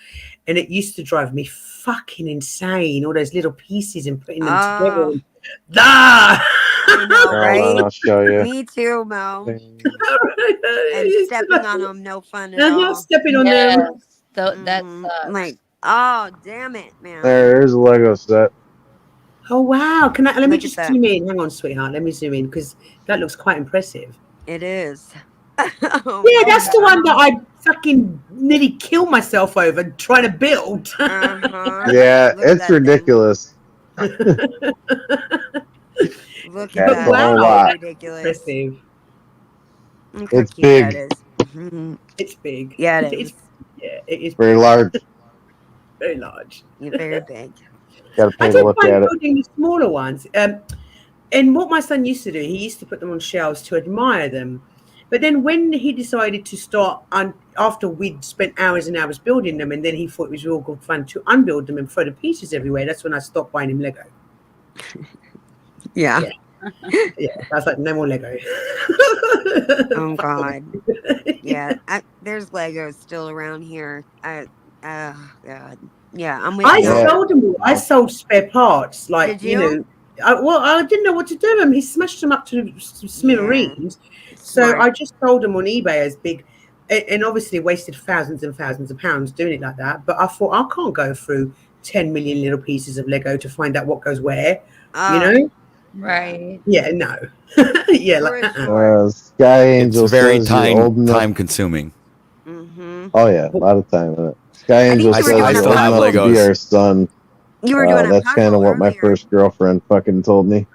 and it used to drive me fucking insane. All those little pieces and putting them together. Oh. Ah! I know, Hold on, right? I'll show you. Me too, Mo. And and stepping on them, no fun at I'm not all. stepping on Yes. them. That Mhm. sucks. Like, oh, damn it, man. There's a Lego set. Oh wow! Can I? Let me Look at just that. zoom in. Hang on, sweetheart. Let me zoom in because that looks quite impressive. It is. Oh Yeah, my that's the God. one that I fucking nearly killed myself over trying to build. Uh-huh. Yeah, Look at it's that thing. ridiculous. Look at That's that. a whole That lot. is ridiculous. Impressive. Look how It's cute that big. is. Mhm. It's big. Yeah, it It's is. yeah, it is Very big. large. Very large. You're very big. Got to I take a don't look mind at it. building the smaller ones. And what my son used to do, he used to put them on shelves to admire them. But then when he decided to start, after we'd spent hours and hours building them, and then he thought it was real good fun to unbuild them and throw the pieces everywhere, that's when I stopped buying him Lego. Yeah. Yeah. Yeah, I was like, no more Lego. Oh God. Yeah. There's Legos still around here. God. Yeah, I'm with I you. Yeah. sold them all. I sold spare parts, like Did you? I didn't know what to do with them. He smashed them up to smithereens. So Smart. I just sold them on eBay as big, and obviously wasted thousands and thousands of pounds doing it like that. But I thought I can't go through 10 million little pieces of Lego to find out what goes where. You know? Right. Yeah, no. Yeah, like For sure. Sky Angel It's very says you're old enough. time consuming. Mm-hmm. Oh yeah, a lot of time in it. Sky I think Angel you says were doing you're a old puzzle. enough to be Legos. our son. You were doing a That's kind puzzle of what my earlier. first girlfriend fucking told me.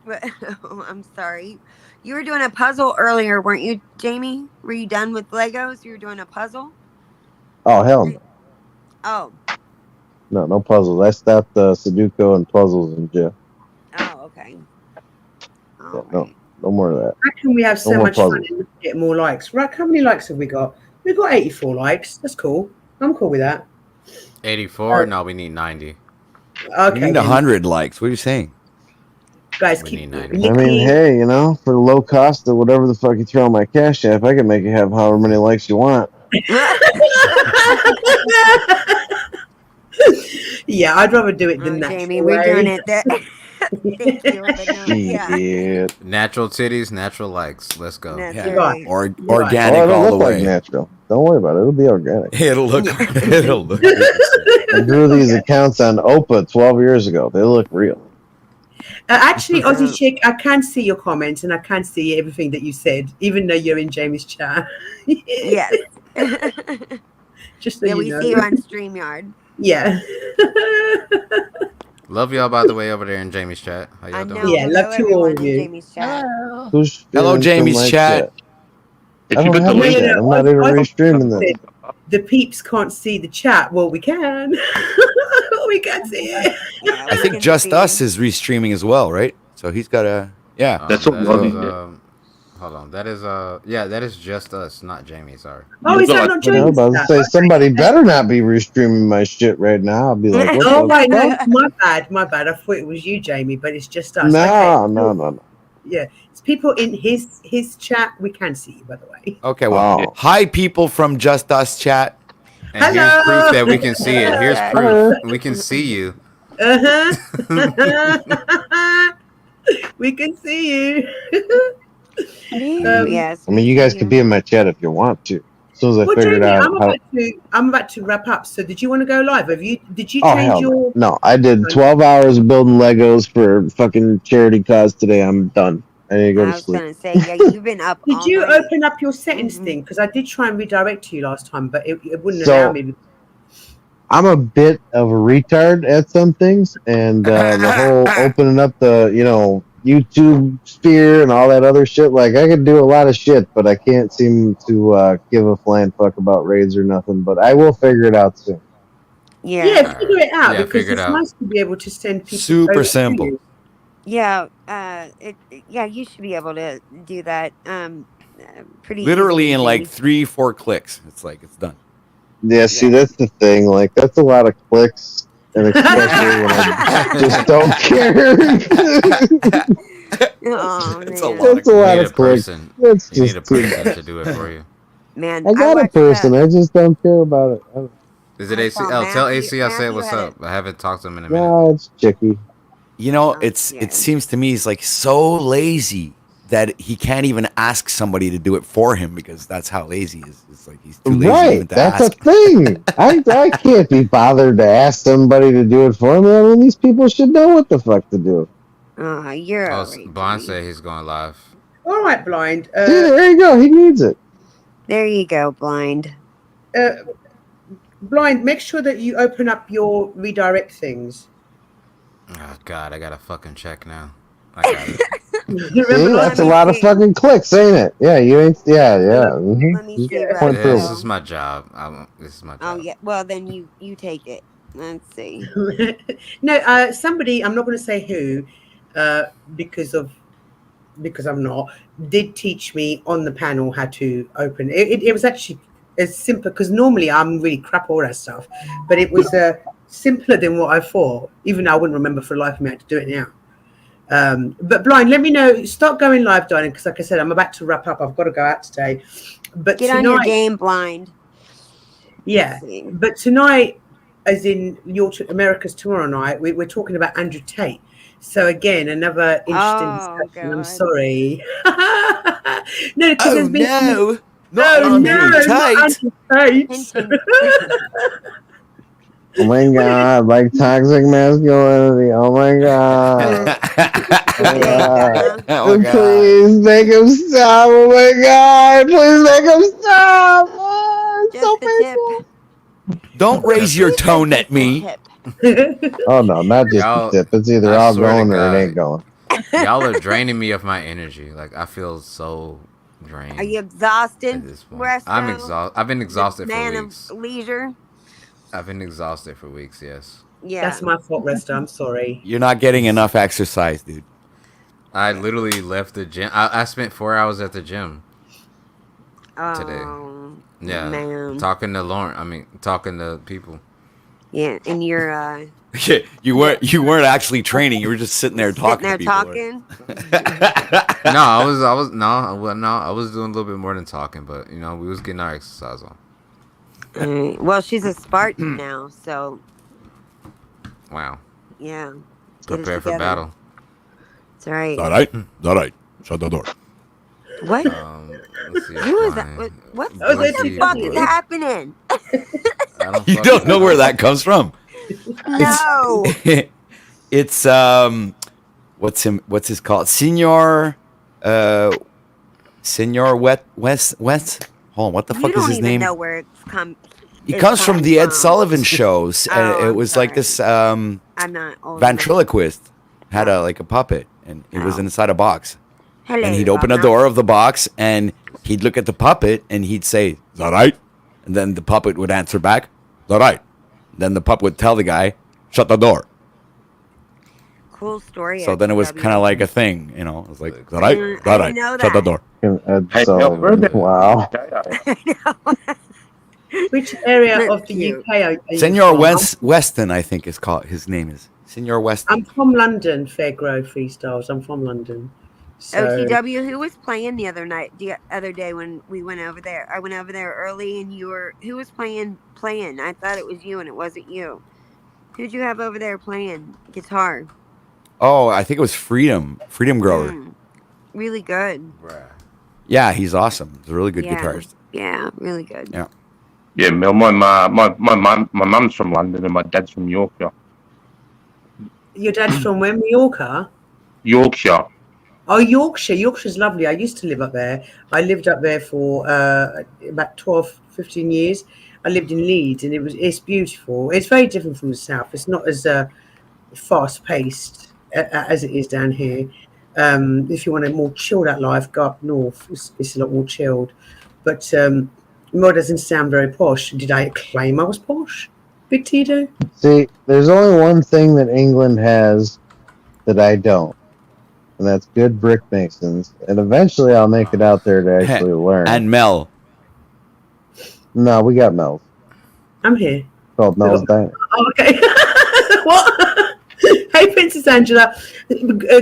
I'm sorry. You were doing a puzzle earlier, weren't you, Jamie? Were you done with Legos? You were doing a puzzle? Oh hell no. Oh. No puzzles. I stopped Sudoku and puzzles in jail. Oh, okay. Yeah, no more of that. how can we have so No more much fun puzzles. and get more likes? Right, how many likes have we got? We've got 84 likes. That's cool. I'm cool with that. 84? No, we need 90. Okay. We need then. 100 likes. What are you saying? Guys, We keep need 90. I mean, hey, for the low cost of whatever the fuck you throw on my Cash App, I can make you have however many likes you want. Yeah, I'd rather do it than that. Jamie, we're doing it. Thank you. But no, yeah. Shit. Natural titties, natural likes. Let's go. That's Yeah. right. Or Right. Oh, organic it'll all the look like way. natural. Don't worry about it. It'll be organic. It'll look. It'll look. I grew these accounts on OPA 12 years ago. They look real. Actually, Aussie Chick, I can see your comments and I can see everything that you said, even though you're in Jamie's chat. Yes. Just so Yeah, you we know. see you on StreamYard. Yeah. Love y'all, by the way, over there in Jamie's chat. How y'all I doing? know. Yeah, love Hello, to all everyone of in you. Jamie's chat. Hello. Who's Hello, feeling Jamie's some like chat. that? If I you don't put the have link, that. I'm not even restreaming this. The peeps can't see the chat. Well, we can. We can see it. Yeah, I we think can Just see. Us is restreaming as well, right? So he's got a yeah. That's what that Robbie is, did. hold on. That is yeah, that is Just Us, not Jamie. Sorry. Oh, is that Like- not I was Jamie's about to chat? say somebody better not be restreaming my shit right now. I'll be like, what Oh, the right. No, fuck? my bad. I thought it was you, Jamie, but it's just us. No, Okay. no. Yeah, it's people in his chat. We can see you, by the way. Okay, well, Oh. hi people from Just Us chat. And Hello. here's proof that we can see it. Here's proof. We can see you. Uh-huh. We can see you. Yes. I mean, you guys could be in my chat if you want to. As soon as I Well, figured Jamie, out how. I'm about to wrap up. So, did you want to go live? Did you Oh change hell your? no! I did 12 hours of building Legos for fucking charity cause today. I'm done. I need to go I to was sleep. gonna say, yeah, you've been up. Did all you night. open up your settings Mhm. thing? Because I did try and redirect you last time, but it wouldn't So- allow me. I'm a bit of a retard at some things, and the whole opening up the YouTube sphere and all that other shit. Like I could do a lot of shit, but I can't seem to give a flying fuck about raids or nothing. But I will figure it out soon. Yeah. Yeah, figure it out Yeah, because figure it it's out. nice to be able to send people. Super over to simple. you. Yeah. Yeah, you should be able to do that. Pretty Literally easily, in like Jamie. 3-4 clicks. It's like it's done. Yeah, see, that's the thing. Like that's a lot of clicks, and especially when I just don't care. Oh, It's a man. lot. That's a You lot need of a clicks. person. That's You need a just too person much. to do it for you. Man, I got a watched, person. I just don't care about it. Is it I AC? saw Oh, tell Matthew- AC I said Matthew what's had up. I haven't talked to him in a minute. No, it's chicky. You know, Oh, it yeah. seems to me he's like so lazy that he can't even ask somebody to do it for him because that's how lazy he is. It's like he's too lazy even Right, to that's ask. a thing. I can't be bothered to ask somebody to do it for me. I mean, these people should know what the fuck to do. You're Oh, alright, Bond Jamie. said he's going live. All right, Blind. See, there you go. He needs it. There you go, Blind. Blind, make sure that you open up your redirect things. Oh God, I gotta fucking check now. I got it. See, Remember, that's a me lot of see. fucking clicks, ain't it? Yeah, you ain't. Yeah, yeah. Mhm. Let me see, Yeah. Point Yeah, approval. this is my job. This is my job. Oh yeah. Well, then you take it. Let's see. no, somebody, I'm not going to say who, because I'm not, did teach me on the panel how to open. It was actually as simple, because normally I'm really crap at all that stuff, but it was simpler than what I thought, even though I wouldn't remember for the life of me how to do it now. But Blind, let me know, start going live, darling, because like I said, I'm about to wrap up. I've got to go out today. But Get on your game, Blind. yeah, Let's see. but tonight, as in America's tomorrow night, we're talking about Andrew Tate. So again, another interesting Oh, discussion. I'm God. sorry. No, because Oh there's been no! no, Andrew not Tate. Andrew Tate. Hinting. Oh my god, like toxic masculinity. Oh my god. Oh my god. Oh my God. Please make him stop. Oh my god. Please make him stop. Oh, it's Just so the painful. Don't raise your tone at me. Oh no, not just Y'all- the tip. It's either I all swear to going or it God. ain't going. Y'all are draining me of my energy. Like I feel so drained. Are you at exhausted? this point? Resto? I'm exhausted. I've been exhausted for Man weeks. of leisure. I've been exhausted for weeks. Yes. Yeah. That's my fault, Resta. I'm sorry. You're not getting enough exercise, dude. I literally left the gym. I spent 4 hours at the gym. today. Oh, Yeah. man. Talking to Lauren. I mean, talking to people. Yeah, and you're you weren't actually training. You were just sitting there talking. sitting there to people. talking. No, I was doing a little bit more than talking, but you know, we was getting our exercise on. Alright. Well, she's a Spartan now, so Wow. yeah. Get it Prepare for together. battle. That's right. All right. Shut the door. What? Let's see. Who is that? fine. What Oh, the that's fuck you. is happening? I You fucking don't know where that comes from. No. It's what's his called? Senor West. Hold on, what the You fuck is don't his even name? know where it's come. He it's comes from coming the Ed from. Sullivan shows, and Oh, it I'm was like sorry. this I'm not old enough. ventriloquist had a puppet, and it was Oh. inside a box. Hello, And he'd open a Mama. door of the box, and he'd look at the puppet, and he'd say, "Is that right?" And then the puppet would answer back, "Is that right?" Then the puppet would tell the guy, "Shut the door." Cool story. So then it was XW. kind of like a thing, you know. It was like, "Is that right? Is I that didn't right? know Shut the that. door." Hey, So, Melbourne. wow. Which area That's of the cute. UK are you Senor from? Weston, I think is called. His name is Senor Weston. I'm from London, Fairgrove Freestyles. I'm from London. So, OTW, who was playing the other day when we went over there? I went over there early, and who was playing? I thought it was you, and it wasn't you. Who'd you have over there playing guitar? Oh, I think it was Freedom Grower. Really good. Bruh. Yeah, he's awesome. He's a really good Yeah. guitarist. Yeah, really good. Yeah. Yeah, Mel. My mum's from London and my dad's from Yorkshire. your dad's from where? Mallorca? Yorkshire. Oh, Yorkshire. Yorkshire's lovely. I used to live up there. I lived up there for about 12, 15 years. I lived in Leeds, and it's beautiful. It's very different from the south. It's not as fast paced as it is down here. If you want a more chilled out life, go up north. It's a lot more chilled. But Mo doesn't sound very posh. Did I claim I was posh? Big Tito? See, there's only one thing that England has that I don't, and that's good brick masons. And eventually I'll make it out there to actually learn. And Mel. No, we got Mel's. I'm here. Called Mel's Diner. Oh, okay. What? Hey, Princess Angela.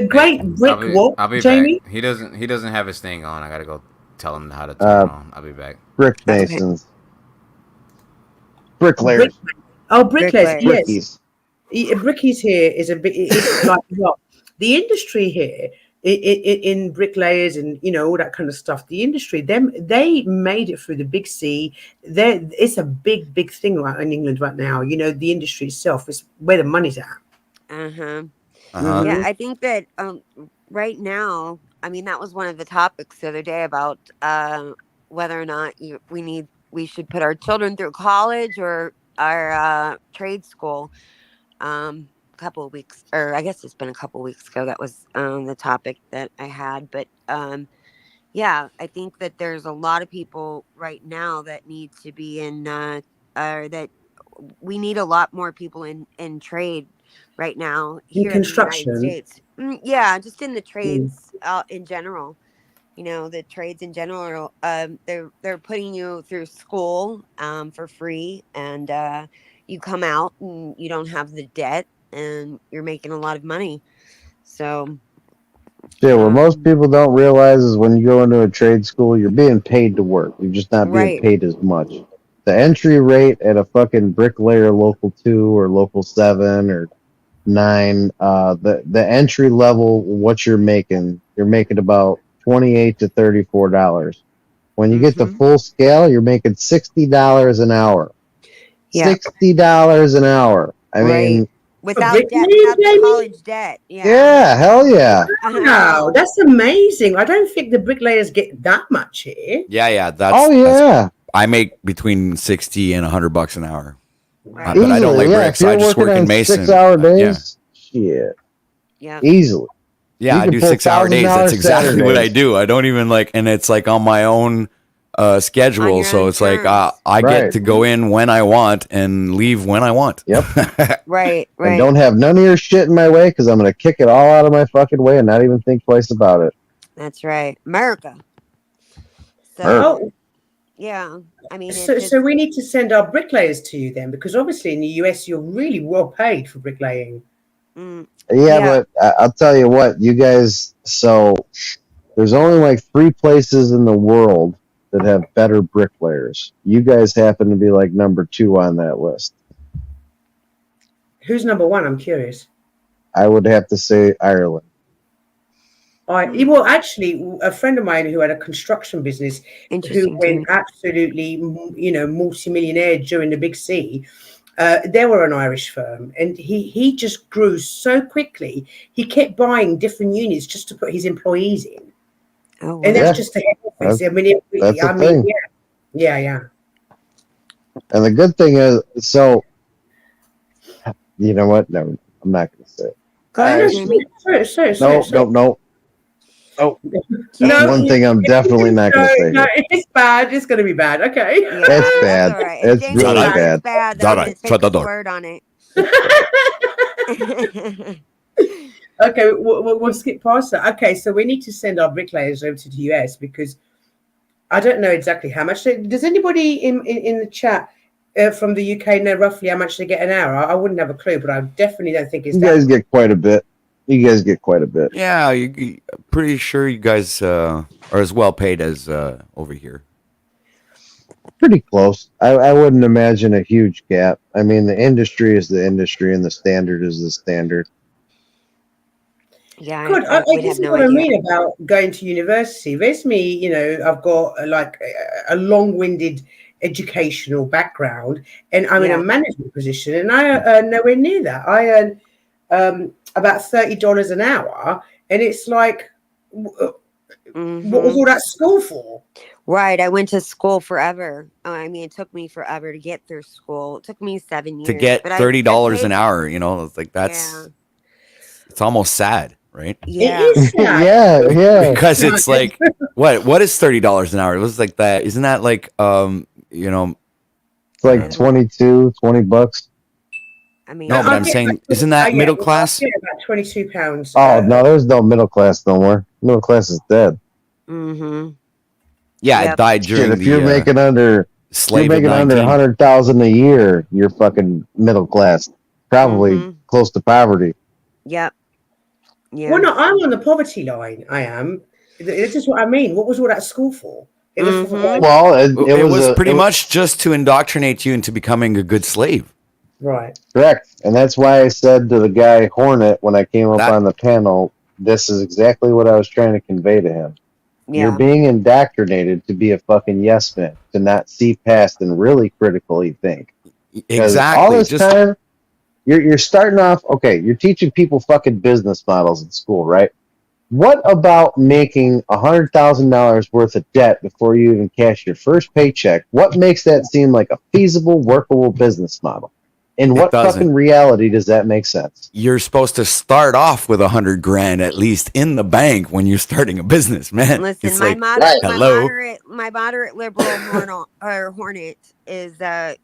Great brick what, I'll be Jamie? back. He doesn't have his thing on. I gotta go tell him how to turn it on. I'll be back. Brick That's okay. masons. Bricklayers. Bricklayers, Bricklayers. yes. Brickies. Brickies here is a bit it's like what the industry here in bricklayers and all that kind of stuff. The industry, they made it through the big C. It's a big thing right in England right now. The industry itself is where the money's at. Uh-huh. Uh-huh. Yeah, I think that right now I mean, that was one of the topics the other day about whether or not we should put our children through college or our trade school. A couple of weeks, or I guess it's been a couple of weeks ago. That was the topic that I had. But yeah, I think that there's a lot of people right now that need to be in, or that we need a lot more people in trade right now In here in the United construction. States. Yeah, just in the Mm. trades in general. You know, the trades in general. They're putting you through school for free, and you come out and you don't have the debt, and you're making a lot of money. So Yeah, what most um, people don't realize is when you go into a trade school, you're being paid to work. You're just not being right. paid as much. The entry rate at a fucking bricklayer local 2 or local 7 or 9, the entry level, what you're making about $28 to $34. When you get to Hmm. full scale, you're making $60 an hour. Yeah. $60 an hour. I Right. mean, Without debt, bricklaying, without the Jamie? college debt. Yeah. yeah, hell yeah. I Wow, know. that's amazing. I don't think the bricklayers get that much here. Yeah, Oh yeah. I make between 60 and $100 an hour. Right. But I don't like Easily, yeah. bricks. If you're I just working work in on mason. 6-hour Yeah. days, shit, Yeah. easily. Yeah, You I can do pull 6-hour days. $1,000 That's exactly what I Saturdays. do. I don't even like, and it's like on my own On schedule. your So own it's like terms. I get Right. to go in when I want and leave when I want. Yep. Right. And Right. don't have none of your shit in my way because I'm gonna kick it all out of my fucking way and not even think twice about it. That's right. America. So Oh, yeah. I mean, so it's so just we need to send our bricklayers to you then, because obviously in the US you're really well paid for bricklaying. mm, Yeah, yeah. but I'll tell you what, you guys. So there's only like 3 places in the world that have better bricklayers. You guys happen to be like number 2 on that list. Who's number one? I'm curious. I would have to say Ireland. Well, actually, a friend of mine who had a construction business who Interesting to me. went absolutely, multimillionaire during the Big C. They were an Irish firm, and he just grew so quickly. He kept buying different units just to put his employees in, Oh and wow. that's Yeah, just a head office. that's, I mean, that's the I mean, thing. yeah. And the good thing is, so you know what? No, I'm not going to say it. Go No, ahead, I, Jamie. sorry. no. Oh, that's No, one thing I'm definitely not going to say no, here. it's bad. It's going to be bad. Okay. Yeah, It's that's bad. all right. If It's Jamie's really said bad. it's bad, All I'm right, gonna shut take the his door. word on it. Okay, we'll skip past that. Okay, so we need to send our bricklayers over to the US because I don't know exactly how much. Does anybody in the chat from the UK know roughly how much they get an hour? I wouldn't have a clue, but I definitely don't think it's You that. guys get quite a bit. Yeah, pretty sure you guys are as well paid as over here. Pretty close. I wouldn't imagine a huge gap. I mean, the industry is the industry, and the standard is the standard. Yeah, Good. I I would this have is no what I idea. mean about going to university. There's me, I've got like a long-winded educational background, and I'm in Yeah. a management position, and I earn nowhere near that. I earn about $30 an hour, and it's like, what was Hmm. all that school for? Right. I went to school forever. I mean, it took me forever to get through school. It took me 7 years. To get but I $30 an paid. hour, it's like Yeah. it's almost sad, right? Yeah. It is sad. Yeah. Because it's like what is $30 an hour? It was like that. Isn't that like It's like 22, $20. I mean, No, but I'm saying, isn't that middle class? I get about £22. Oh no, there's no middle class no more. Middle class is dead. hmm Yeah, Yep. it died Shit, during if the you're making under slave you're of making under 19. 100,000 a year, you're fucking middle class. Probably Mhm. close to poverty. Yep. Yeah. Well, no, I'm on the poverty line. I am. It's just what I mean. What was all that school for? It was for Mhm. Well, It was pretty much just to indoctrinate you into becoming a good slave. right. correct. And that's why I said to the guy Hornet when I came up That- on the panel, this is exactly what I was trying to convey to him. You're Yeah. being indoctrinated to be a fucking yes man, to not see past and really critically think. 'Cause Exactly. all this Just time, you're starting off, okay, you're teaching people fucking business models in school, right? What about making $100,000 worth of debt before you even cash your first paycheck? What makes that seem like a feasible, workable business model? In It what doesn't. fucking reality does that make sense? You're supposed to start off with 100 grand at least in the bank when you're starting a business, man. Listen, It's my like, hello. moderate liberal Hornet is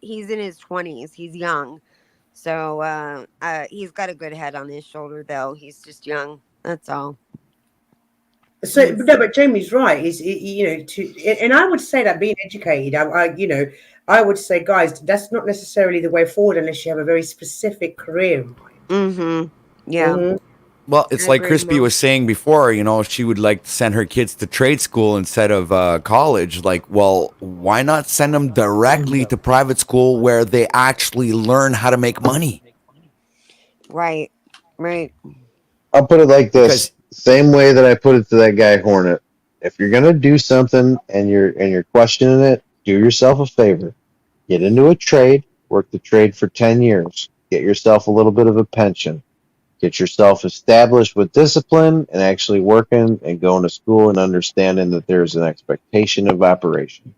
he's in his 20s. He's young, so he's got a good head on his shoulder. Though he's just young. That's all. So no, but Jamie's right. And I would say that being educated, I would say, guys, that's not necessarily the way forward unless you have a very specific career in mind. Mm-hmm. Yeah. Mhm. Well, it's I like agree, Crispy Mo. was saying before, she would like to send her kids to trade school instead of college. Like, well, why not send them directly to private school where they actually learn how to make money? Right. Right. I'll put it like Because this: same way that I put it to that guy Hornet. If you're gonna do something and you're questioning it, do yourself a favor. Get into a trade, work the trade for 10 years, get yourself a little bit of a pension, get yourself established with discipline and actually working and going to school and understanding that there's an expectation of operation.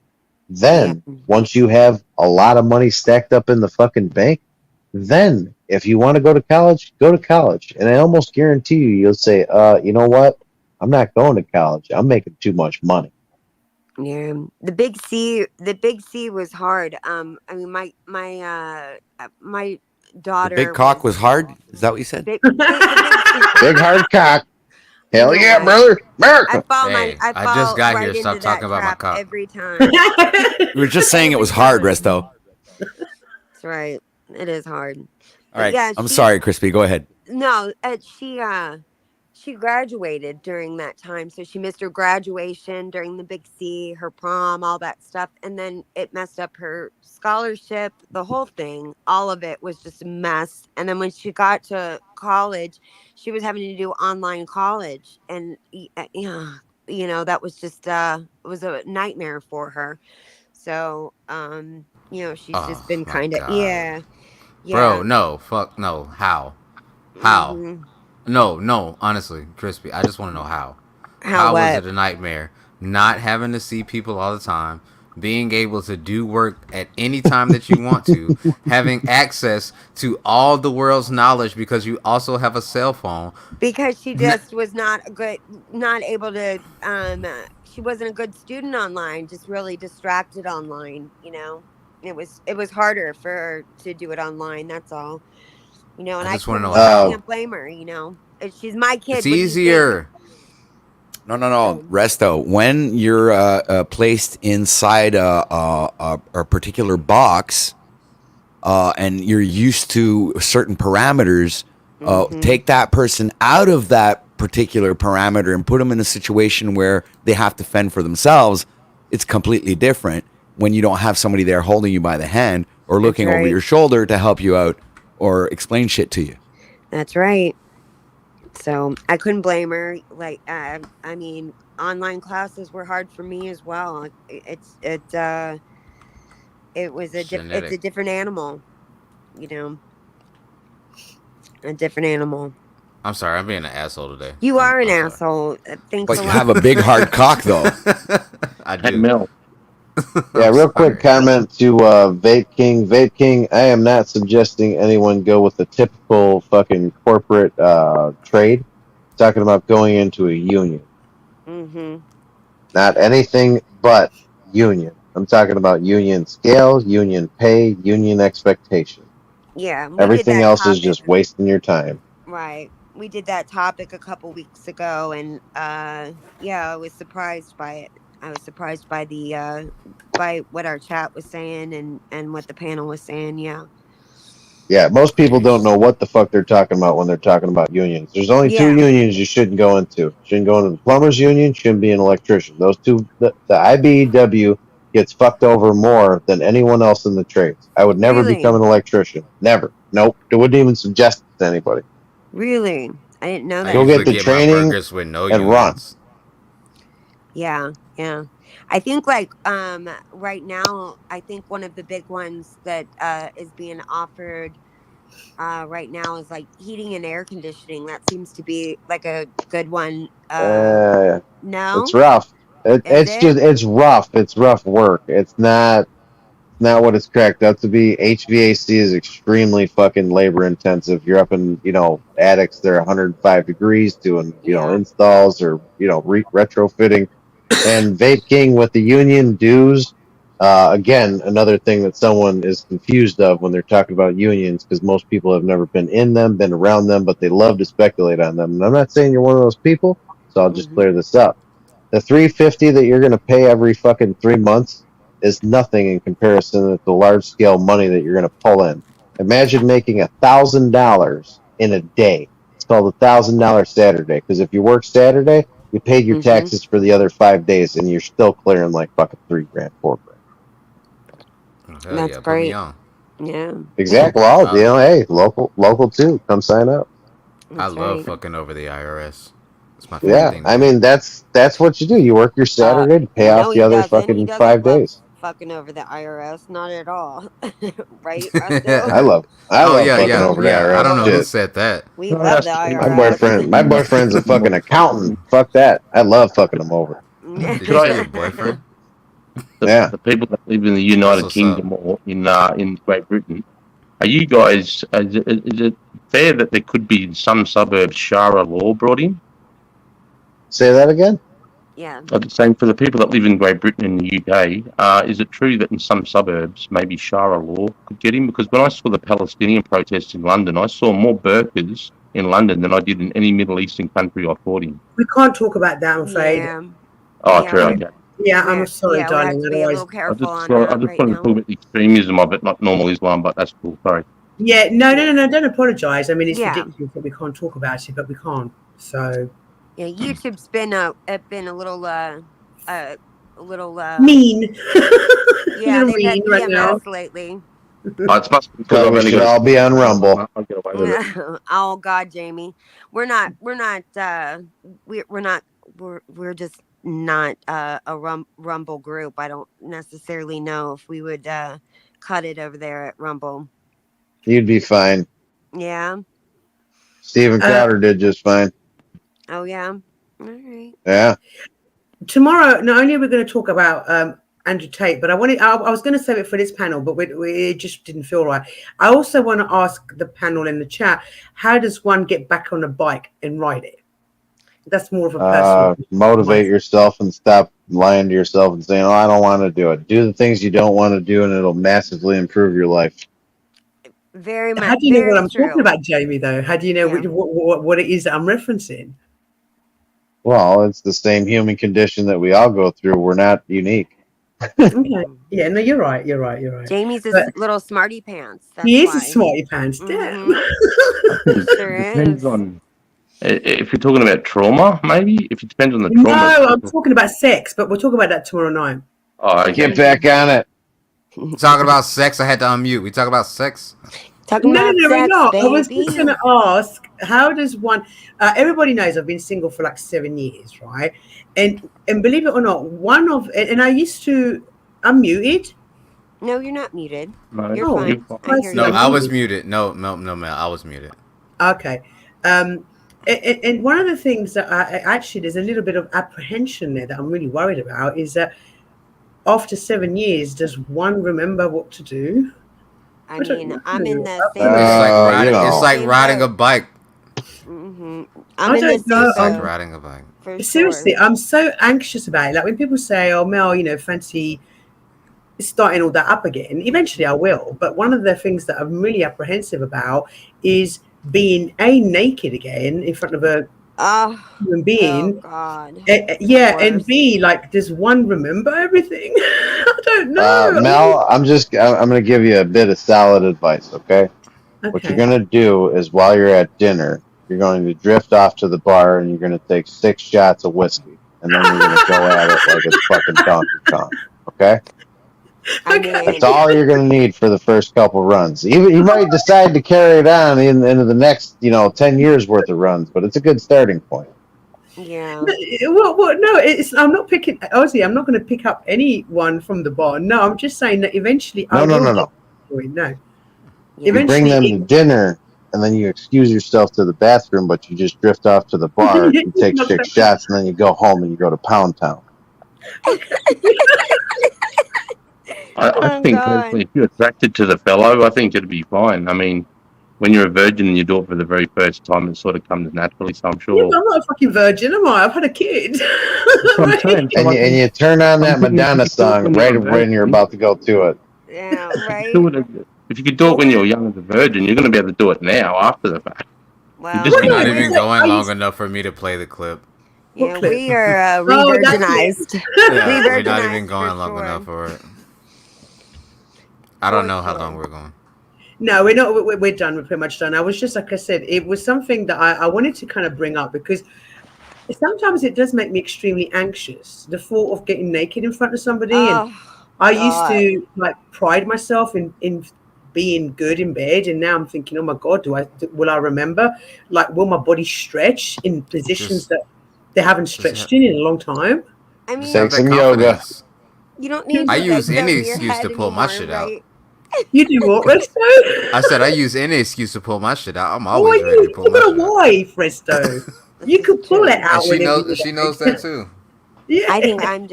Yeah. Then, once you have a lot of money stacked up in the fucking bank, then if you want to go to college, go to college. And I almost guarantee you, you'll say, you know what? I'm not going to college. I'm making too much money. Yeah. The big C was hard. I mean, my the daughter big cock was hard. Is that what you said? the big C. Big hard cock. You Hell know yeah, what? brother. I America. fall Hey, I I just fall got right here. into Stop that talking about my trap cock. every time. We were just saying it was hard, Resto. That's right. It is hard. All But right. yeah, I'm sorry, Crispy. Go ahead. no, she graduated during that time, so she missed her graduation during the big C, her prom, all that stuff, and then it messed up her scholarship, the whole thing. All of it was just a mess. And then when she got to college, she was having to do online college, and yeah, that was just it was a nightmare for her. So, she's just Oh been my kind of, god, yeah, bro. yeah. No, fuck no. How? How? Hmm. No. Honestly, Crispy. I just want to know how. How How was what? it a nightmare? Not having to see people all the time, being able to do work at any time that you want to, having access to all the world's knowledge because you also have a cell phone. Because she N- just was not able to she wasn't a good student online, just really distracted online. It was harder for her to do it online, that's all. And I I just want to couldn't know I how. can't blame her. She's my It's kid. What do you think? easier. No. So, Resto. When you're placed inside a particular box and you're used to certain parameters, mhm. take that person out of that particular parameter and put them in a situation where they have to fend for themselves. It's completely different when you don't have somebody there holding you by the hand or That's looking over right. your shoulder to help you out or explain shit to you. That's right. So I couldn't blame her. Like, I mean, online classes were hard for me as well. It's a Genetic. different animal, you know, a different animal. I'm sorry. I'm being an asshole today. You are an I'm sorry. asshole. Thanks But a you lot. have a big hard cock, though. I Hey, do. Mel. Yeah, I'm real sorry. quick comment to Vape King. Vape King, I am not suggesting anyone go with the typical fucking corporate trade. Talking about going into a union. Mm-hmm. Not anything but union. I'm talking about union scale, union pay, union expectation. Yeah, we did Everything that else is topic. just wasting your time. Right. We did that topic a couple weeks ago, and yeah, I was surprised by it. I was surprised by the by what our chat was saying and what the panel was saying. Yeah. Yeah, most people don't know what the fuck they're talking about when they're talking about unions. There's only two Yeah. unions you shouldn't go into. You shouldn't go into the plumbers union, shouldn't be an electrician. Those two, the IBEW gets fucked over more than anyone else in the trades. I would never become Really. an electrician. Never. Nope. It wouldn't even suggest it to anybody. Really. I didn't know I Go that. get usually the get my training burgers with no and run. unions. Yeah. Yeah. I think like right now, I think one of the big ones that is being offered right now is like heating and air conditioning. That seems to be like a good one. It's No, rough. is it? It's rough. It's rough work. It's not what it's cracked up to be. HVAC is extremely fucking labor intensive. You're up in, attics that are 105 degrees doing, Yeah. installs or, retrofitting. And Vape King with the union dues, again, another thing that someone is confused of when they're talking about unions, because most people have never been in them, been around them, but they love to speculate on them. And I'm not saying you're one of those people, so I'll just clear this up. The $350 that you're going to pay every fucking 3 months is nothing in comparison to the large scale money that you're going to pull in. Imagine making $1,000 in a day. It's called $1,000 Saturday, because if you work Saturday, you paid your taxes for the other 5 days, and you're still clearing like fucking $3,000, $4,000. Hell That's yeah, put great. me on. Yeah. Exactly. Well, hey, local too. Come sign up. I That's love right. fucking over the IRS. It's my favorite Yeah, thing. to I do. mean that's what you do. You work your Saturday to pay off No, the he other doesn't. He fucking doesn't 5 love days. fucking over the IRS. Not at all. Right, Rusto? I love Oh fucking yeah, over the yeah. I IRS don't know who shit. said that. We love the My IRS. boyfriend's a fucking accountant. Fuck that. I love fucking them over. Did Could you I say your ask boyfriend? Yeah. the people that live in the That's United what's up. Kingdom or in Great Britain, are you guys? Is it fair that there could be in some suburbs Shara law brought in? Say that again. Yeah. I'm just saying for the people that live in Great Britain and the UK, is it true that in some suburbs maybe Shara law could get in? Because when I saw the Palestinian protests in London, I saw more burqas in London than I did in any Middle Eastern country I fought in. We can't talk about that, I'm afraid. Yeah. Oh, Yeah, true. we're- Okay. Yeah, I'm sorry, yeah, we have darling. to be a Otherwise, little careful on I that just right wanted to now. talk about the extremism of it, not normal Islam, but that's cool. Sorry. yeah, no, don't apologize. I mean, it's Yeah. ridiculous that we can't talk about it, but we can't. So Yeah, YouTube's been a little mean. yeah, Little they've had mean right now. PMS lately. It's must be because So I've we only should got all be on Rumble. I'll get away with it. Oh God, Jamie, we're just not a Rumble group. I don't necessarily know if we would cut it over there at Rumble. You'd be fine. Yeah. Steven Crowder did just fine. Oh yeah. All right. Yeah. Tomorrow, not only are we going to talk about Andrew Tate, but I was going to save it for this panel, but it just didn't feel right. I also want to ask the panel in the chat, how does one get back on a bike and ride it? That's more of a personal. Motivate yourself and stop lying to yourself and saying, "Oh, I don't want to do it." Do the things you don't want to do, and it'll massively improve your life. Very much. How do you know very what I'm true. talking about, Jamie? Though, how do you know what it is that I'm referencing? Well, it's the same human condition that we all go through. We're not unique. Okay. Yeah, no, you're right. You're right. Jamie's a But little smarty pants. That's he is why. a smarty pants. Damn. Sure Depends is. on if you're talking about trauma, maybe if it depends on the trauma. No, I'm talking about sex, but we'll talk about that tomorrow night. Oh, okay. Get back on it. Talking about sex, I had to unmute. We talk about sex. Talking No, about we're sex, not. baby. I was just going to ask, how does one? Everybody knows I've been single for like 7 years, right? And believe it or not, and I used to. I'm muted. No, you're not muted. No, You're Oh, fine. you're I hear No, you. I was muted. No, man, I was muted. Okay. And one of the things that actually there's a little bit of apprehension there that I'm really worried about is that after 7 years, does one remember what to do? I mean, I'm in the same. It's like riding a bike. I'm I in the don't know. It's like same. riding a bike. For Seriously, sure. I'm so anxious about it. Like when people say, "Oh, Mel, fancy starting all that up again." Eventually, I will. But one of the things that I'm really apprehensive about is being naked again in front of a human being. Oh God. Yeah, and B, like, does one remember everything? I don't know. Mel, I'm going to give you a bit of solid advice, okay? What you're going to do is while you're at dinner, you're going to drift off to the bar and you're going to take 6 shots of whiskey. And then you're going to go at it like it's fucking Donkey Kong, okay? That's all you're going to need for the first couple runs. You might decide to carry it on into the next, 10 years worth of runs, but it's a good starting point. Yeah. Well, no, I'm not picking. Obviously, I'm not going to pick up anyone from the bar. No, I'm just saying that eventually. No. No. You bring them to dinner, and then you excuse yourself to the bathroom, but you just drift off to the bar, you take 6 shots, and then you go home and you go to Pound Town. I Oh, think God. personally, if you're attracted to the fellow, I think it'd be fine. I mean, when you're a virgin and you do it for the very first time, it sort of comes naturally. So I'm Yeah, sure. but I'm not a fucking virgin, am I? I've had a kid. That's what I'm saying. So, And you turn on that Madonna song right when you're about to go to it. Yeah, right. If you could do it when you're young as a virgin, you're going to be able to do it now after the fact. Well, just We're be not nice. even I going used- long enough for me to play the clip. yeah, clip? we are Oh, that's re-virginized. Yeah, we're not Re-virginized even going for long sure. enough for it. I don't For know how sure. long we're going. No, we're not. We're done. We're pretty much done. I was just, like I said, it was something that I wanted to kind of bring up because sometimes it does make me extremely anxious. The thought of getting naked in front of somebody, and Oh, I used God. to like pride myself in being good in bed, and now I'm thinking, oh my God, will I remember? Like, will my body stretch in positions Just- that they haven't stretched in a long time? I Just mean, have Take that some yoga. confidence. you don't need I to use beg any over your excuse head to pull my anymore, shit out. right? You do what, Resto? I said I use any excuse to pull my shit out. I'm Oh, always ready to you pull my got a shit out. wife, Resto. This You is could pull true. it And out she whenever knows. you She like. knows that too. Yeah. I think I'm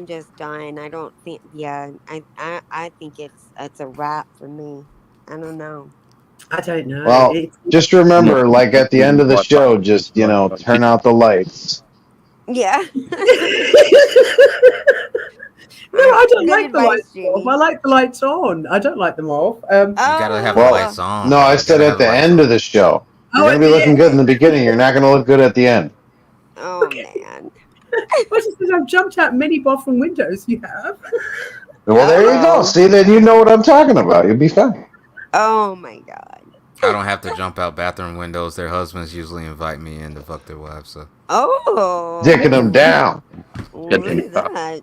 just done. I don't think. Yeah, I think it's a wrap for me. I don't know. I don't know. Well, It's, just remember, like at the end of the show, just turn out the lights. Yeah. No, I don't Good like the advice, lights off. Jamie. I like the lights on. I don't like them off. You gotta have the Well, lights on. No, bro. I You said gotta at have the lights end on. of the show. You're Oh, gonna be at the looking end. good in the beginning. You're not gonna look good at the end. Oh Okay. man. Well, she says I've jumped out many bathroom windows. You have. Well, there you go. Uh-oh. See, then you know what I'm talking about. You'll be fine. Oh my God. I don't have to jump out bathroom windows. Their husbands usually invite me in to fuck their wives. So Oh. Dicking them down. Look at that.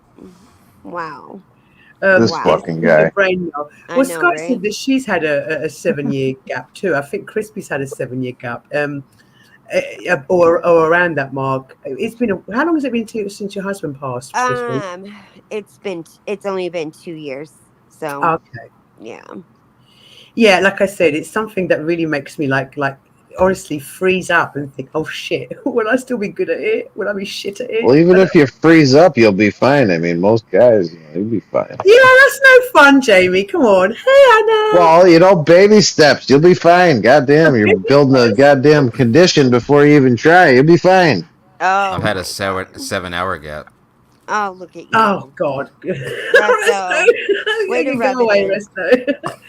Wow. This Wow. fucking guy. Brain now. I Well, know, Scott right? said that she's had a 7-year gap too. I think Crispy's had a 7-year gap. Or around that mark. It's been how long has it been since your husband passed, Crispy? It's only been 2 years. So Okay. yeah. Yeah, like I said, it's something that really makes me like honestly freeze up and think, oh shit, will I still be good at it? Will I be shit at it? Well, even if you freeze up, you'll be fine. I mean, most guys, you'll be fine. that's no fun, Jamie. Come on. Hey, Anna. Well, baby steps. You'll be fine. Goddamn, you're building a goddamn condition before you even try. You'll be fine. Oh. I've had my a God. 7-hour gap. Oh, look at you. Oh God. Resto. Way to rub Go away, it in. Resto.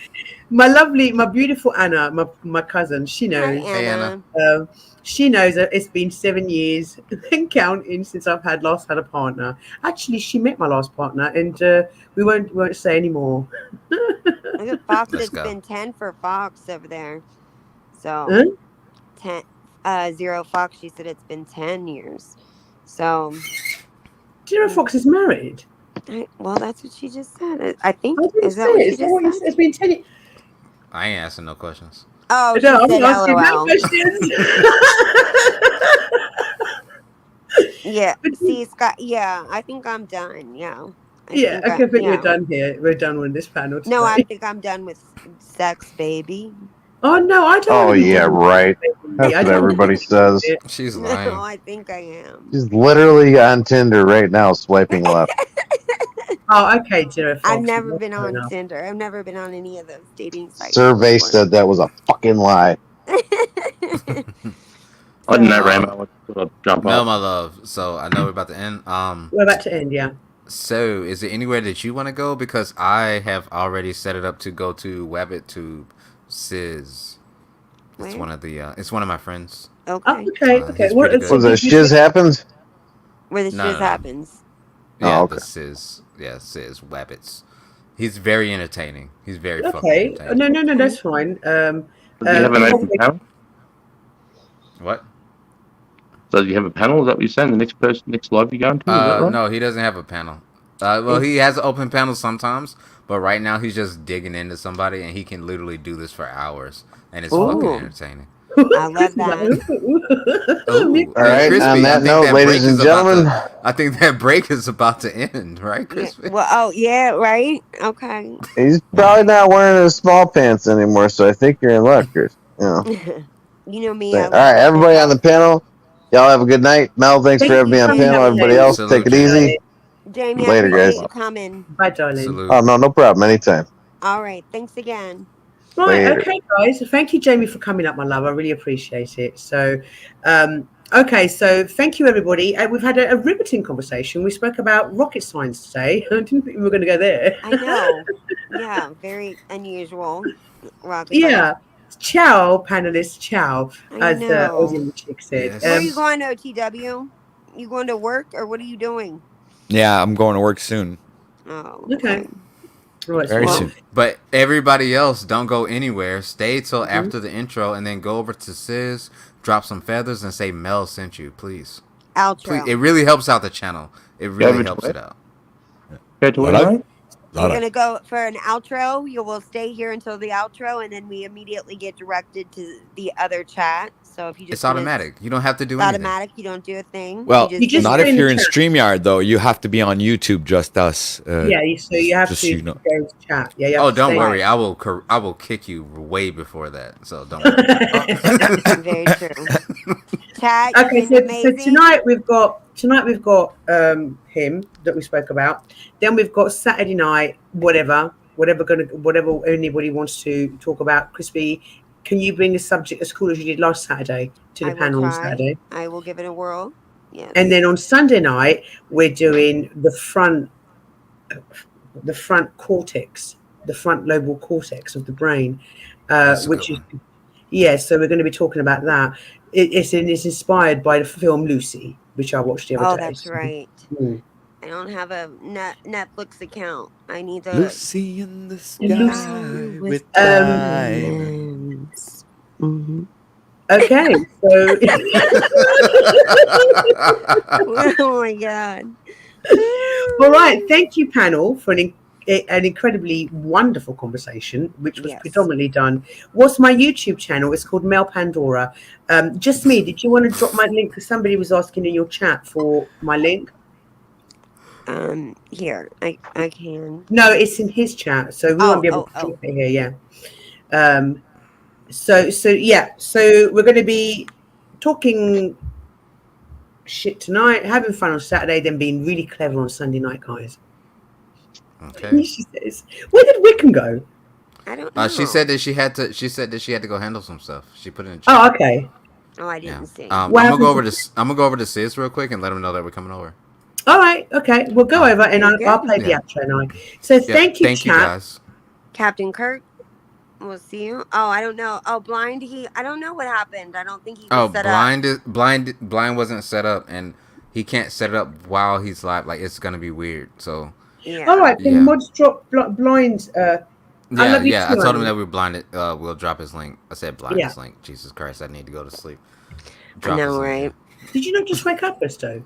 My beautiful Anna, my cousin, she Hi, knows. Hey, Anna. Anna. She knows that it's been 7 years and counting since I've last had a partner. Actually, she met my last partner, and we won't say anymore. Look at Fox. Let's It's go. been 10 for Fox over there. So Huh? 10 Zero Fox, she said it's been 10 years. So Zero Fox is married. well, that's what she just said. I think I didn't is say that what it. she Is that what you just said? said? It's been 10 years. I ain't asking no questions. Oh, she No, I'm said asking no LOL. questions. Yeah. See, Scott. Yeah, I think I'm done. Yeah. Yeah, I think we're done here. We're done with this panel today. No, I think I'm done with sex, baby. Oh no, I don't. Oh, wanna be yeah, done with right. it. That's I what don't wanna everybody be done says. with it. She's No, lying. I think I am. She's literally on Tinder right now, swiping left. Oh, okay, Zero Fox. I've never that's been fair on enough. Tinder. I've never been on any of those dating sites. Survey before. said that was a fucking lie. I didn't know, So- Raymond. Let's sort of jump No, up. my love. So I know we're about to end. We're about to end, yeah. So is there anywhere that you want to go? Because I have already set it up to go to WabbitTube Sizz. It's Where? one of the. It's one of my friends. Oh, Okay. okay, He's okay. pretty it's- good. Was that shiz happens? Where the No, shiz no, no. happens. Yeah, okay. the Sizz. Yeah, Sizz Wabbits. He's very entertaining. He's very fucking Okay. entertaining. No, that's fine. Do you have an open panel? What? So you have a panel? Is that what you're saying? The next live you're going to? Is that right? No, he doesn't have a panel. Well, he has an open panel sometimes, but right now he's just digging into somebody, and he can literally do this for hours, and it's fucking Ooh. entertaining. I love that. Ooh, All right, Crispy, on I that think note, break ladies is and about to- gentlemen, I think that break is about to end, right, Yeah, Crispy? well, oh yeah, right. Okay. he's probably not wearing his small pants anymore, so I think you're in luck, Chris. You know. You know me. So, I all love right, to everybody pick on the up. panel, y'all have a good night. Mel, thanks for Thank having me you on for the panel. coming. Everybody else, Salute, take it Jamie. easy. Jamie, I Later, appreciate guys. you coming. Bye, darling. Salute. Oh no, no problem. Anytime. All right. Thanks again. Right, Later. okay, guys. Thank you, Jamie, for coming up, my love. I really appreciate it. So, okay, so thank you, everybody. We've had a riveting conversation. We spoke about rocket science today. I didn't think we were going to go there. I know. Yeah, very unusual. Rocket Yeah. science. Ciao, panelists. Ciao, I as know. Ozzy and the chick said. Yes. Where are you going, OTW? You going to work or what are you doing? Yeah, I'm going to work soon. Oh, Okay. Right, Very well, soon. But everybody else, don't go anywhere. Stay till Mhm. after the intro, and then go over to Sis, drop some feathers, and say Mel sent you, please. Outro. Please, it really helps out the channel. It really helps it out. Go to Hello? right? We're gonna go for an outro. You will stay here until the outro, and then we immediately get directed to the other chat. So if you just It's automatic. You don't have to do It's anything. automatic. You don't do a thing. Well, You just not stay if in the you're in chat. StreamYard, though. You have to be on YouTube, just us. yeah, so you have just to so you know. go to chat. Yeah, you have Oh, to don't stay- worry. I will kick you way before that. So don't worry. Very true. Chat. You've Okay, been so amazing. tonight we've got him that we spoke about. Then we've got Saturday night, whatever anybody wants to talk about. Crispy, can you bring a subject as cool as you did last Saturday to the I will panel on try. Saturday? I will give it a whirl. Yes. And then on Sunday night we're doing the front cortex, the front lobal cortex of the brain, That's a which good is so we're going to be talking about that. It's inspired by the film Lucy, which I watched the other day. that's right. Mm. I don't have a Netflix account. I need to. Lucy in the sky Lucy with diamonds. Mm-hmm. Okay, so Oh my god. all right, thank you, panel, for an incredibly wonderful conversation, which was Yes. predominantly done. What's my YouTube channel? It's called Mel Pandora. Just me. Did you want to drop my link? Because somebody was asking in your chat for my link. Here I can. No, it's in his chat, so we won't be able to drop it here. Yeah. So we're going to be talking shit tonight, having fun on Saturday, then being really clever on Sunday night, guys. Okay. She says, "Where did Wickham go?" I don't know. She said that she had to. She said that she had to go handle some stuff. She put it in. Oh, okay. Oh, I Yeah. didn't see. I'm What gonna go over happened to. I'm gonna go over to Sis real quick and let him know that we're coming over. All right. Okay. We'll go over and I'll play Yeah. the outro now. So Yeah, thank you, thank you chat. guys. Captain Kirk. We'll see you. Oh, I don't know. Oh, blind. I don't know what happened. I don't think he was Oh, set blind wasn't set up, and he can't set it up while he's live. Like it's gonna be weird. So up. Yeah. All right. Then Yeah. mods drop blind. I love you yeah. too, I told him Annie. that we were blinded. We'll drop his link. I said blind Yeah. his link. Jesus Christ, I need to go to sleep. I know, his link. right? Did you not just wake up, Resto?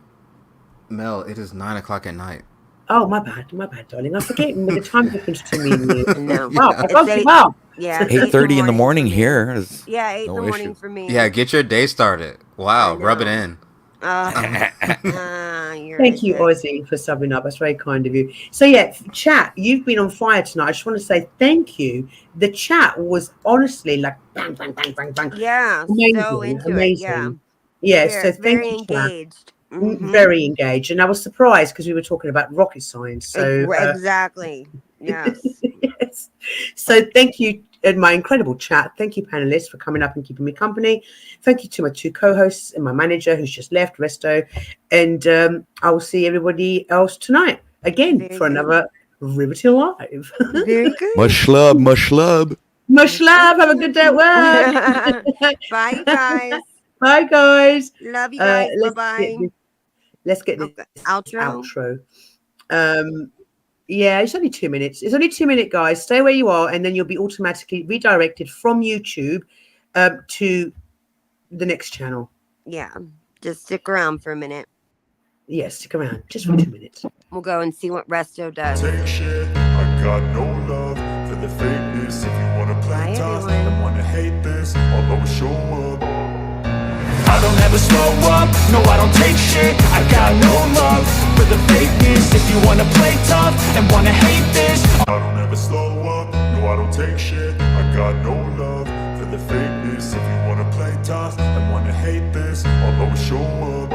Mel, it is 9:00 at night. Oh, my bad, darling. I'm forgetting with the time difference between me and you. No. Wow, I It's told you. eight- Wow. Yeah. it's 8:30 in the morning for me. here. It's- Yeah, 8 in No the morning issue. for me. Yeah, get your day started. Wow, I rub it know. in. You're Thank you, sick. Ozzy, for subbing up. That's very kind of you. So, yeah, chat, you've been on fire tonight. I just want to say thank you. The chat was honestly like bang, bang, bang, bang, bang. Yeah, Amazing, so into amazing. it. Yeah. Yeah, Very- so thank very you, chat. engaged. Mhm. Very engaged. And I was surprised because we were talking about rocket science. So, Exactly. Yes. yes. So thank you, my incredible chat. Thank you, panelists, for coming up and keeping me company. Thank you to my two co-hosts and my manager who's just left, Resto. And I will see everybody else tonight again Very for good. another Riveting Live. Very good. Much love, much love. Much love. Have a good day at work. Bye, you guys. Bye, guys. Love you guys. Let's Bye-bye. Let's get this Okay, outro. outro. Yeah, it's only 2 minutes. It's only 2 minutes, guys. Stay where you are, and then you'll be automatically redirected from YouTube to the next channel. Yeah. Just stick around for a minute. Yes, stick around just for 2 minutes. We'll go and see what Resto does. Take shit. I got no love for the fakeness. If you wanna play Bye, tough everyone. and wanna hate this, I'll always show up. I don't ever slow up, no I don't take shit. I got no love for the fakeness. If you wanna play tough and wanna hate this, I don't ever slow up, no I don't take shit. I got no love for the fakeness. If you wanna play tough and wanna hate this, I'll always show up.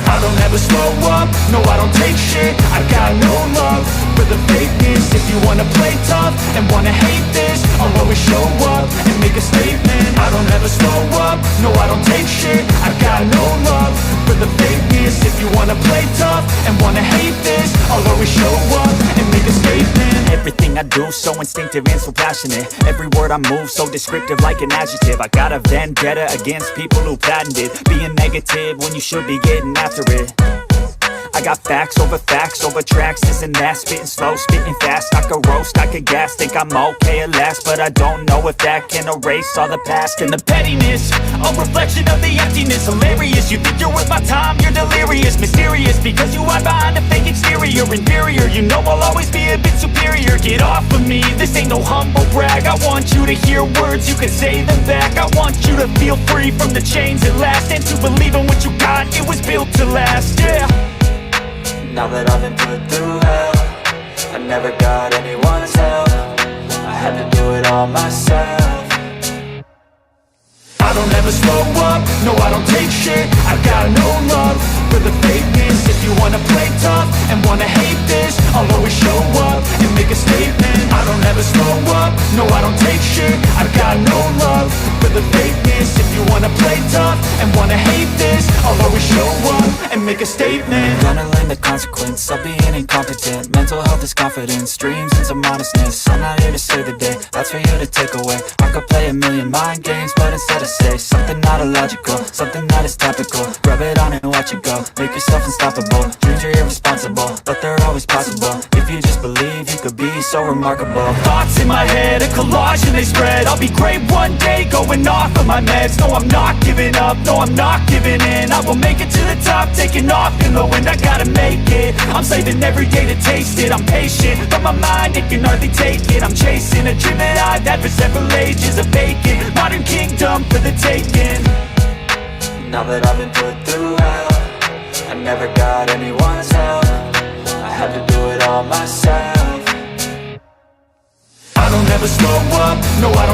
I don't ever slow up, no I don't take shit. I got no love for the fakeness. If you wanna play tough and wanna hate this, I'll always show up and make a statement. I don't ever slow up, no I don't take shit. I got no love for the fakeness. If you wanna play tough and wanna hate this, I'll always show up and make a statement. Everything I do so instinctive and so passionate. Every word I move so descriptive like an adjective. I got a vendetta against people who patented being negative when you should be getting after it. I got facts over tracks, this and that. Spitting slow, spitting fast, I could roast, I could gas. Think I'm okay at last, but I don't know if that can erase all the past. And the pettiness, a reflection of the emptiness. Hilarious, you think you're worth my time, you're delirious. Mysterious, because you hide behind a fake exterior. Inferior, you know I'll always be a bit superior. Get off of me, this ain't no humble brag. I want you to hear words, you can say them back. I want you to feel free from the chains at last, and to believe in what you got, it was built to last, yeah. Now that I've been put through hell, I never got anyone's help. I had to do it all myself. I don't ever slow up, no I don't take shit. I got no love for the fakeness. If you wanna play tough and wanna hate this, I'll always show up and make a statement. I don't ever slow up, no I don't take shit. I got no love for the fakeness. If you wanna play tough and wanna hate this, I'll always show up and make a statement. Gonna learn the consequence of being incompetent. Mental health is confidence, dreams and some modestness. I'm not here to save the day, that's for you to take away. I could play a million mind games, but instead I say something not illogical, something that is topical. Rub it on and watch it go, make yourself unstoppable. Dreams are irresponsible, but they're always possible. If you just believe, you could be so remarkable. Thoughts in my head, a collage and they spread. I'll be great one day, going off of my meds. No, I'm not giving up, no, I'm not giving in. I will make it to the top, taking off in the wind. I gotta make it, I'm saving every day to taste it. I'm patient, but my mind, it can hardly take it. I'm chasing a dream that I've had for several ages. A vacant, modern kingdom for the taking. Now that I've been put through hell, I never got anyone's help. I had to do it all myself. I don't ever slow up, no I